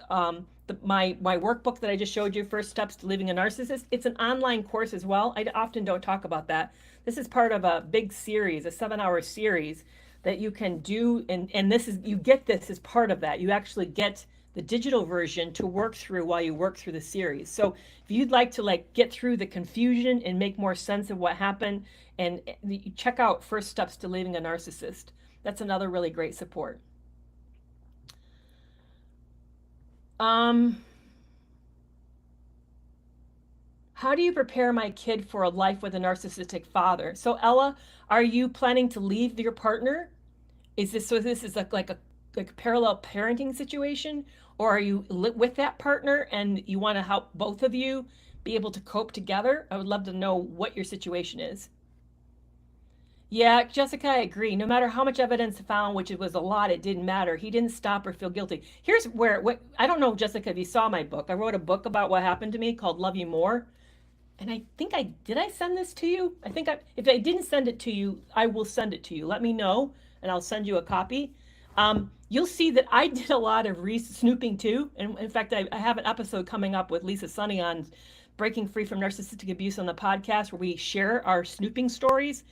my workbook that I just showed you, First Steps to Leaving a Narcissist. It's an online course as well. I often don't talk about that. This is part of a big series, a 7-hour series that you can do, and you get this as part of that. You actually get the digital version to work through while you work through the series. So if you'd like to get through the confusion and make more sense of what happened, and check out First Steps to Leaving a Narcissist. That's another really great support. How do you prepare my kid for a life with a narcissistic father? So Ella, are you planning to leave your partner? This is like a parallel parenting situation, or are you with that partner and you want to help both of you be able to cope together? I would love to know what your situation is. Yeah, Jessica, I agree. No matter how much evidence found, which it was a lot, it didn't matter. He didn't stop or feel guilty. Here's what I don't know, Jessica, if you saw my book. I wrote a book about what happened to me called Love You More. And I think did I send this to you? If I didn't send it to you, I will send it to you. Let me know and I'll send you a copy. You'll see that I did a lot of snooping too. And in fact, I have an episode coming up with Lisa Sunny on breaking free from narcissistic abuse on the podcast where we share our snooping stories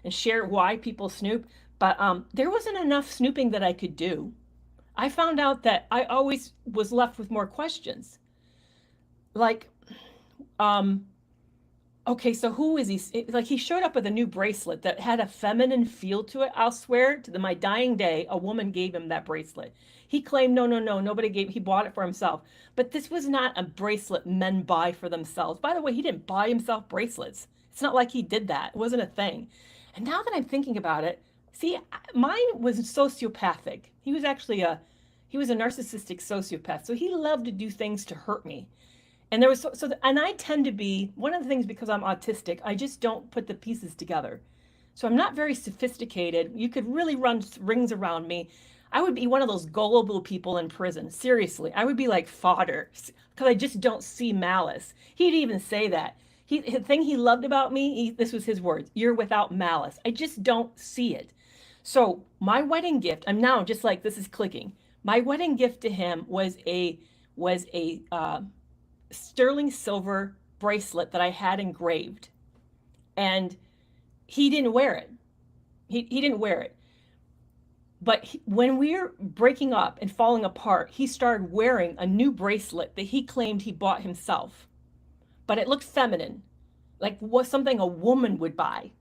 and share why people snoop. But there wasn't enough snooping that I could do. I found out that I always was left with more questions. Like, okay, so who is he? Like, he showed up with a new bracelet that had a feminine feel to it. I'll swear to my dying day, a woman gave him that bracelet. He claimed, no, nobody gave, he bought it for himself. But this was not a bracelet men buy for themselves. By the way, he didn't buy himself bracelets. It's not like he did that. It wasn't a thing. And now that I'm thinking about it, see, mine was sociopathic. He was a narcissistic sociopath. So he loved to do things to hurt me. And and I tend to be, one of the things, because I'm autistic, I just don't put the pieces together. So I'm not very sophisticated. You could really run rings around me. I would be one of those gullible people in prison. Seriously, I would be like fodder because I just don't see malice. He'd even say that. The thing he loved about me, this was his words, you're without malice. I just don't see it. So my wedding gift, I'm now just like, this is clicking. My wedding gift to him was a sterling silver bracelet that I had engraved, and he didn't wear it. He didn't wear it. But when we were breaking up and falling apart, he started wearing a new bracelet that he claimed he bought himself. But it looked feminine, like was something a woman would buy.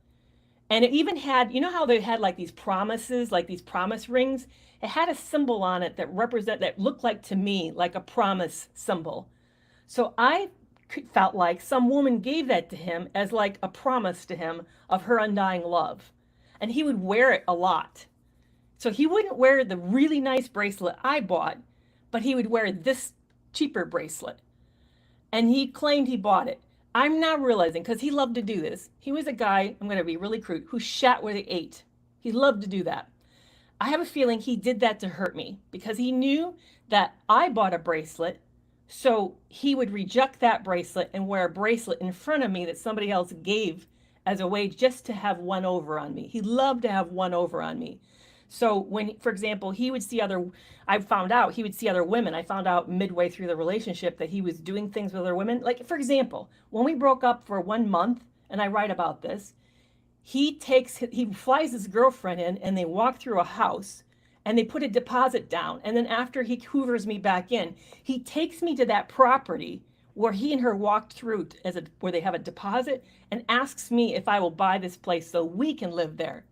And it even had, you know how they had like these promises, like these promise rings? It had a symbol on it that looked like, to me, like a promise symbol. So I felt like some woman gave that to him as like a promise to him of her undying love. And he would wear it a lot. So he wouldn't wear the really nice bracelet I bought, but he would wear this cheaper bracelet. And he claimed he bought it. I'm now realizing, because he loved to do this, he was a guy, I'm going to be really crude, who shat where they ate. He loved to do that. I have a feeling he did that to hurt me because he knew that I bought a bracelet. So he would reject that bracelet and wear a bracelet in front of me that somebody else gave as a way just to have one over on me. He loved to have one over on me. So when, for example, he would see he would see other women. I found out midway through the relationship that he was doing things with other women. Like, for example, when we broke up for 1 month, and I write about this, he flies his girlfriend in and they walk through a house and they put a deposit down. And then after he hoovers me back in, he takes me to that property where he and her walked through where they have a deposit, and asks me if I will buy this place so we can live there.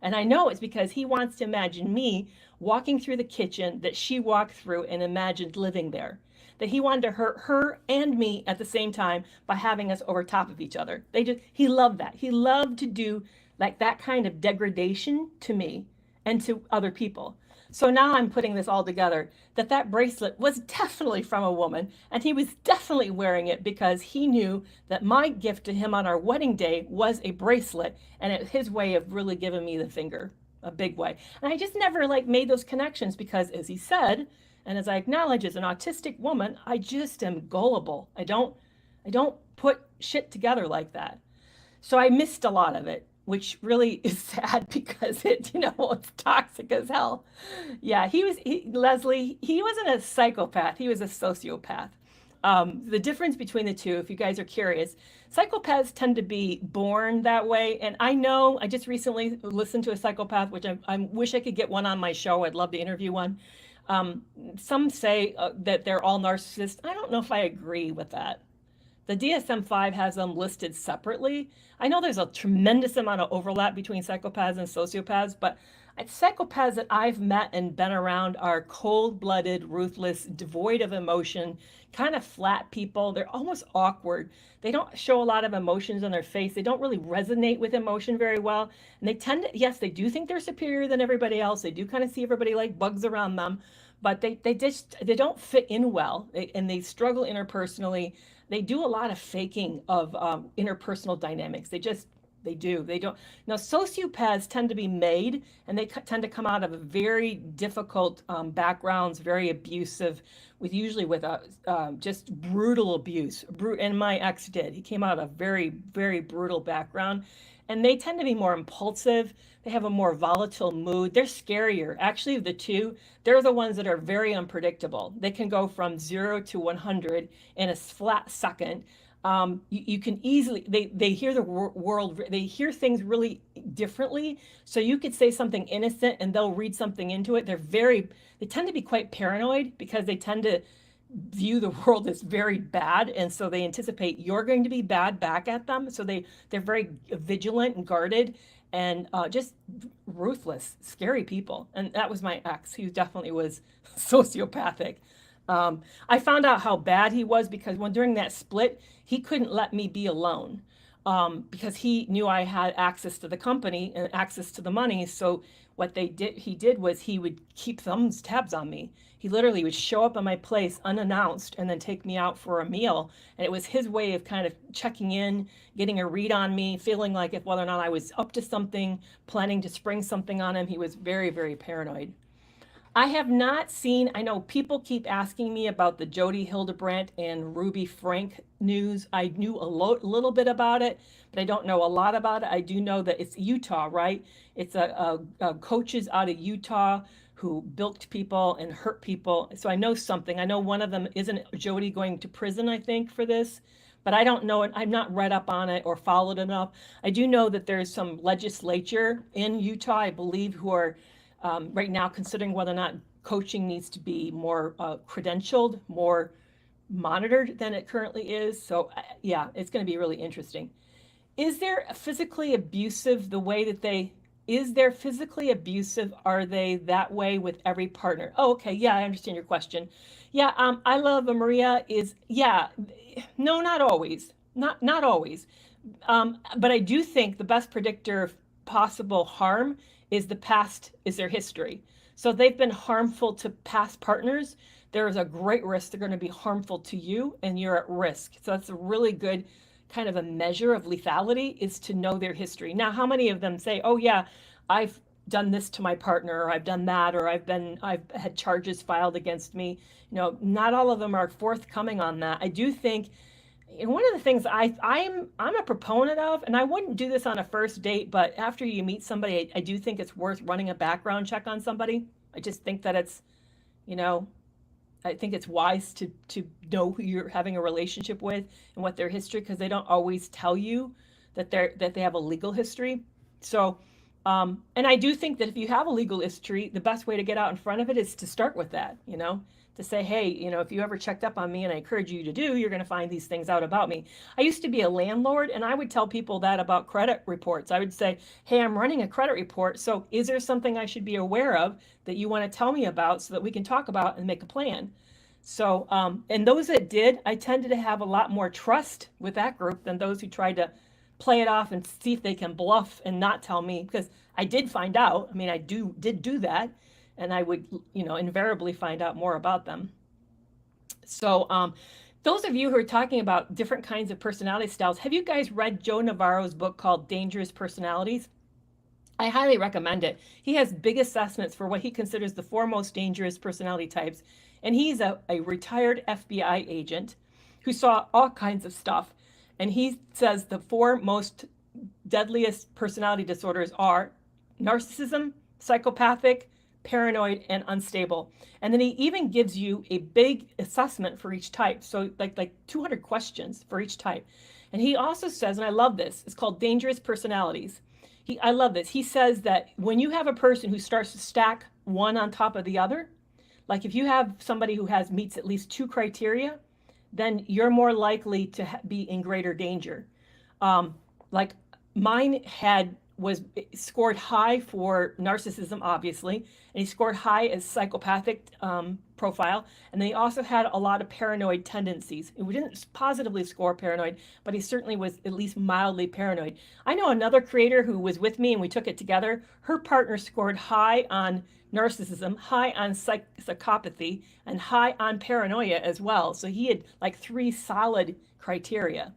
And I know it's because he wants to imagine me walking through the kitchen that she walked through and imagined living there. That he wanted to hurt her and me at the same time by having us over top of each other. He loved that. He loved to do like that kind of degradation to me and to other people. So now I'm putting this all together that bracelet was definitely from a woman, and he was definitely wearing it because he knew that my gift to him on our wedding day was a bracelet, and it was his way of really giving me the finger, a big way. And I just never like made those connections because, as he said, and as I acknowledge, as an autistic woman, I just am gullible. I don't put shit together like that. So I missed a lot of it, which really is sad because it's toxic as hell. Yeah, Leslie, he wasn't a psychopath, he was a sociopath. The difference between the two, if you guys are curious, psychopaths tend to be born that way. And I know, I just recently listened to a psychopath, which I wish I could get one on my show. I'd love to interview one. Some say that they're all narcissists. I don't know if I agree with that. The DSM-5 has them listed separately. I know there's a tremendous amount of overlap between psychopaths and sociopaths, but psychopaths that I've met and been around are cold-blooded, ruthless, devoid of emotion, kind of flat people. They're almost awkward. They don't show a lot of emotions on their face. They don't really resonate with emotion very well. And they tend to, yes, they do think they're superior than everybody else. They do kind of see everybody like bugs around them, but they don't fit in well, and they struggle interpersonally. They do a lot of faking of interpersonal dynamics. They do. They don't. Now, sociopaths tend to be made, and they tend to come out of a very difficult backgrounds, very abusive, usually with just brutal abuse. And my ex did. He came out of a very, very brutal background. And they tend to be more impulsive. They have a more volatile mood. They're scarier. Actually, of the two, they're the ones that are very unpredictable. They can go from 0 to 100 in a flat second. You can easily, they hear the world, they hear things really differently. So you could say something innocent and they'll read something into it. They tend to be quite paranoid because they tend to view the world as very bad, and so they anticipate you're going to be bad back at them. So they're very vigilant and guarded, and just ruthless, scary people. And that was my ex. He definitely was sociopathic. I found out how bad he was because during that split, he couldn't let me be alone because he knew I had access to the company and access to the money. So what he did was he would keep tabs on me. He literally would show up at my place unannounced and then take me out for a meal. And it was his way of kind of checking in, getting a read on me, feeling like whether or not I was up to something, planning to spring something on him. He was very, very paranoid. I have not seen, I know people keep asking me about the Jodi Hildebrandt and Ruby Frank news. I knew a little bit about it, but I don't know a lot about it. I do know that it's Utah, right? It's a coaches out of Utah who bilked people and hurt people. So I know something. I know one of them, isn't Jodi going to prison, I think, for this? But I don't know it. I've not read up on it or followed it enough. I do know that there's some legislature in Utah, I believe, who are right now considering whether or not coaching needs to be more credentialed, more monitored than it currently is. So yeah, it's going to be really interesting. Is there physically abusive Are they that way with every partner? Oh, okay. Yeah, I understand your question. Yeah, I love Maria no, not always. Not always. But I do think the best predictor of possible harm is their history. So if they've been harmful to past partners, there is a great risk they're going to be harmful to you and you're at risk. So that's a really good kind of a measure of lethality, is to know their history. Now, how many of them say, oh yeah, I've done this to my partner, or I've done that, or I've had charges filed against me? Not all of them are forthcoming on that. I do think, and one of the things I'm a proponent of, and I wouldn't do this on a first date, but after you meet somebody, I do think it's worth running a background check on somebody. I just think that it's, I think it's wise to know who you're having a relationship with and what their history, because they don't always tell you that they have a legal history. So, and I do think that if you have a legal history, the best way to get out in front of it is to start with that, to say, hey, if you ever checked up on me, and I encourage you to do, you're going to find these things out about me. I used to be a landlord, and I would tell people that about credit reports. I would say, hey, I'm running a credit report, so is there something I should be aware of that you want to tell me about so that we can talk about and make a plan? So, and those that did, I tended to have a lot more trust with that group than those who tried to play it off and see if they can bluff and not tell me, because I did find out. I mean, I did do that, and I would, invariably find out more about them. So, those of you who are talking about different kinds of personality styles, have you guys read Joe Navarro's book called Dangerous Personalities? I highly recommend it. He has big assessments for what he considers the four most dangerous personality types. And he's a retired FBI agent who saw all kinds of stuff. And he says the four most deadliest personality disorders are narcissism, psychopathic, paranoid, and unstable. And then he even gives you a big assessment for each type. So like 200 questions for each type. And he also says, and I love this, it's called Dangerous Personalities. I love this. He says that when you have a person who starts to stack one on top of the other, like if you have somebody who meets at least two criteria, then you're more likely to be in greater danger. Like mine was scored high for narcissism, obviously, and he scored high as psychopathic profile, and then he also had a lot of paranoid tendencies. We didn't positively score paranoid, but he certainly was at least mildly paranoid. I know another creator who was with me, and we took it together. Her partner scored high on narcissism, high on psychopathy, and high on paranoia as well. So he had like 3 solid criteria.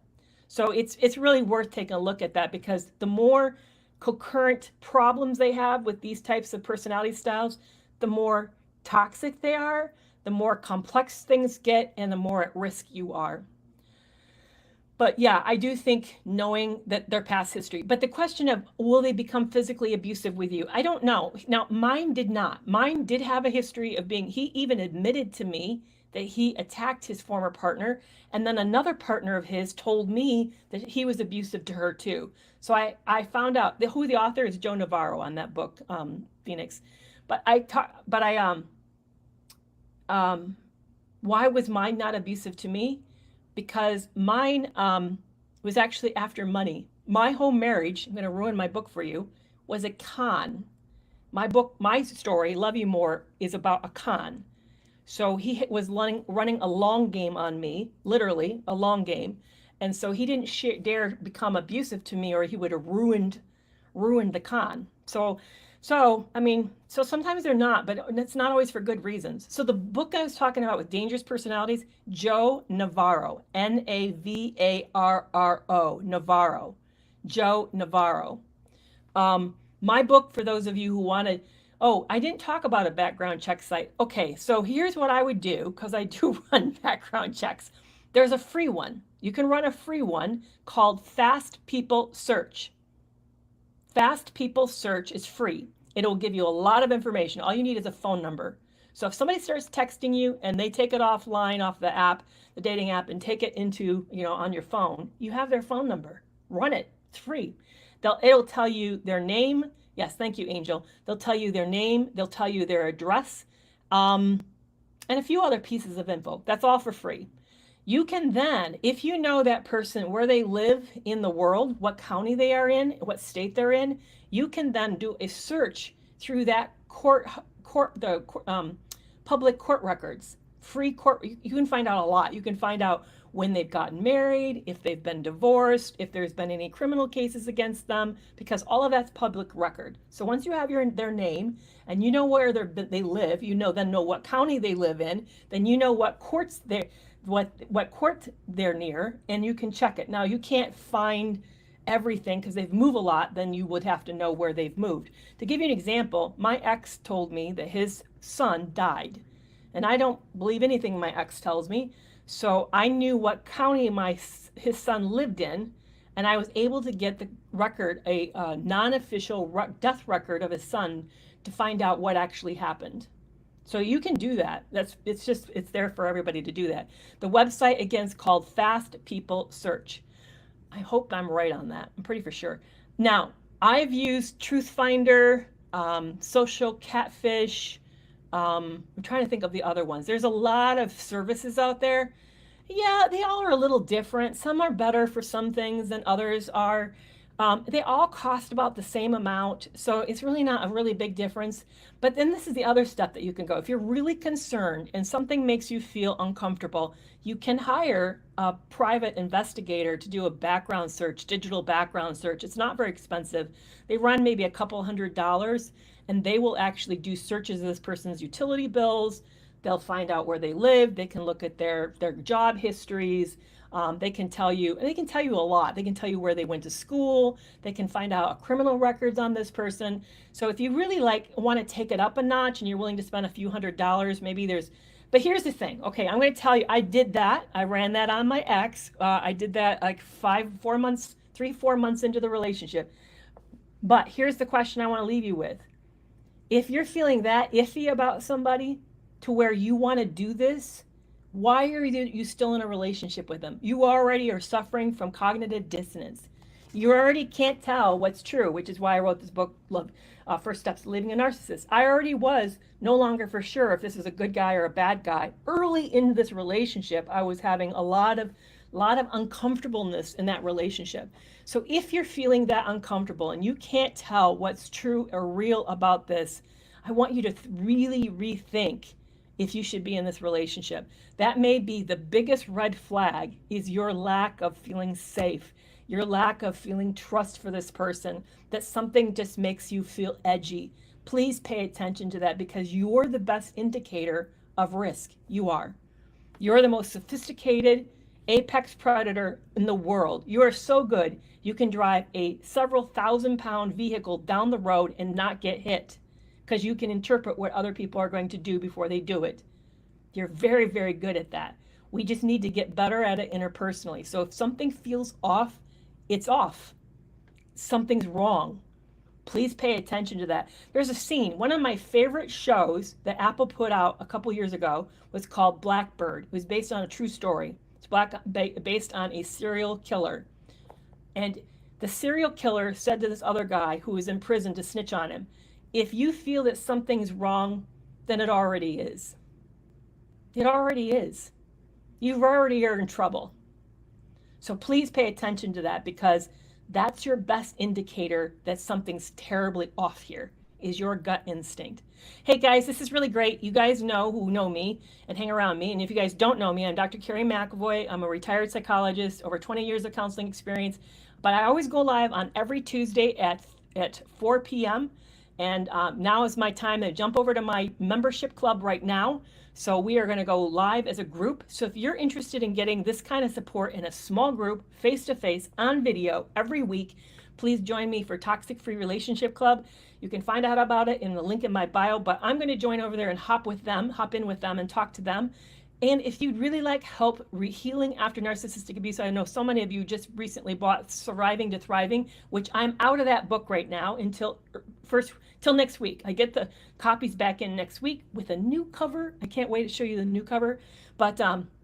So it's really worth taking a look at that, because the more concurrent problems they have with these types of personality styles, the more toxic they are, the more complex things get, and the more at risk you are. But yeah, I do think knowing that their past history. But the question of will they become physically abusive with you? I don't know. Now, mine did not. Mine did have a history of he even admitted to me that he attacked his former partner. And then another partner of his told me that he was abusive to her too. So I found out who the author is, Joe Navarro, on that book, Phoenix. But why was mine not abusive to me? Because mine was actually after money. My whole marriage, I'm going to ruin my book for you, was a con. My story, Love You More, is about a con. So he was running a long game on me, literally a long game. And so he didn't dare become abusive to me, or he would have ruined the con. So sometimes they're not, but it's not always for good reasons. So the book I was talking about with Dangerous Personalities, Joe Navarro, Navarro, Navarro, Joe Navarro. My book, for those of you who wanted, I didn't talk about a background check site. Okay, so here's what I would do, because I do run background checks. There's a free one. You can run a free one called Fast People Search. Fast People Search is free. It'll give you a lot of information. All you need is a phone number. So if somebody starts texting you and they take it offline off the app, the dating app, and take it into, on your phone, you have their phone number. Run it. It's free. It'll tell you their name. Yes, thank you, Angel. They'll tell you their name. They'll tell you their address, and a few other pieces of info. That's all for free. You can then, if you know that person, where they live in the world, what county they are in, what state they're in, you can then do a search through that public court records, free court. You can find out a lot. You can find out when they've gotten married, if they've been divorced, if there's been any criminal cases against them, because all of that's public record. So once you have their name and you know where they live, then know what county they live in, then you know what courts what court they're near, and you can check it. Now, you can't find everything because they've moved a lot, then you would have to know where they've moved. To give you an example, my ex told me that his son died, and I don't believe anything my ex tells me. So I knew what county his son lived in, and I was able to get the record, a non-official death record of his son, to find out what actually happened. So you can do that. It's there for everybody to do that. The website, again, is called Fast People Search. I hope I'm right on that. I'm pretty for sure. Now, I've used Truth Finder, Social Catfish, I'm trying to think of the other ones. There's a lot of services out there. Yeah, they all are a little different. Some are better for some things than others are. They all cost about the same amount, so it's really not a really big difference. But then this is the other step that you can go. If you're really concerned and something makes you feel uncomfortable, you can hire a private investigator to do a background search, digital background search. It's not very expensive. They run maybe a couple $100, and they will actually do searches of this person's utility bills. They'll find out where they live. They can look at their job histories. They can tell you a lot. They can tell you where they went to school. They can find out criminal records on this person. So if you really want to take it up a notch and you're willing to spend a few $100s, but here's the thing. Okay, I'm going to tell you, I did that. I ran that on my ex. I did that like 4 months into the relationship. But here's the question I want to leave you with. If you're feeling that iffy about somebody to where you want to do this, why are you still in a relationship with them? You already are suffering from cognitive dissonance. You already can't tell what's true, which is why I wrote this book, First Steps to Leaving a Narcissist. I already was no longer for sure if this is a good guy or a bad guy. Early in this relationship, I was having a lot of uncomfortableness in that relationship. So if you're feeling that uncomfortable and you can't tell what's true or real about this, I want you to really rethink if you should be in this relationship. That may be the biggest red flag, is your lack of feeling safe, your lack of feeling trust for this person, that something just makes you feel edgy. Please pay attention to that, because you're the best indicator of risk. You are. You're the most sophisticated apex predator in the world. You are so good, you can drive a several thousand-pound vehicle down the road and not get hit, because you can interpret what other people are going to do before they do it. You're very, very good at that. We just need to get better at it interpersonally. So if something feels off, it's off. Something's wrong. Please pay attention to that. There's a scene. One of my favorite shows that Apple put out a couple years ago was called Blackbird. It was based on a true story. It's based on a serial killer. And the serial killer said to this other guy who was in prison to snitch on him, if you feel that something's wrong, then it already is. It already is. You already are in trouble. So please pay attention to that, because that's your best indicator that something's terribly off here, is your gut instinct. Hey guys, this is really great. You guys know who know me and hang around me. And if you guys don't know me, I'm Dr. Kerry McAvoy. I'm a retired psychologist, over 20 years of counseling experience. But I always go live on every Tuesday at 4 p.m. And now is my time to jump over to my membership club right now. So we are going to go live as a group. So if you're interested in getting this kind of support in a small group, face-to-face, on video, every week, please join me for Toxic Free Relationship Club. You can find out about it in the link in my bio, but I'm going to join over there and hop in with them and talk to them. And if you'd really like help healing after narcissistic abuse, I know so many of you just recently bought Surviving to Thriving, which I'm out of that book right now until next week. I get the copies back in next week with a new cover. I can't wait to show you the new cover. But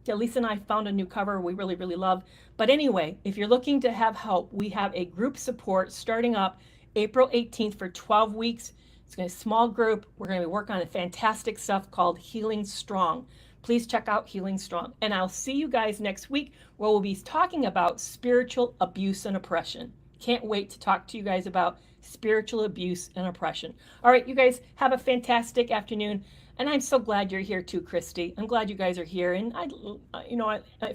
Lisa and I found a new cover we really, really love. But anyway, if you're looking to have help, we have a group support starting up April 18th for 12 weeks. It's going to be a small group. We're going to be working on fantastic stuff called Healing Strong. Please check out Healing Strong. And I'll see you guys next week, where we'll be talking about spiritual abuse and oppression. Can't wait to talk to you guys about spiritual abuse and oppression. All right, you guys have a fantastic afternoon. And I'm so glad you're here too, Christy. I'm glad you guys are here. And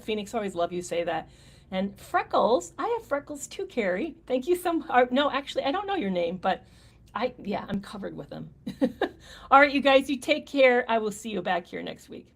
Phoenix, always love you say that. And Freckles, I have Freckles too, Carrie. Thank you so much. No, actually, I don't know your name, but I'm covered with them. All right, you guys, you take care. I will see you back here next week.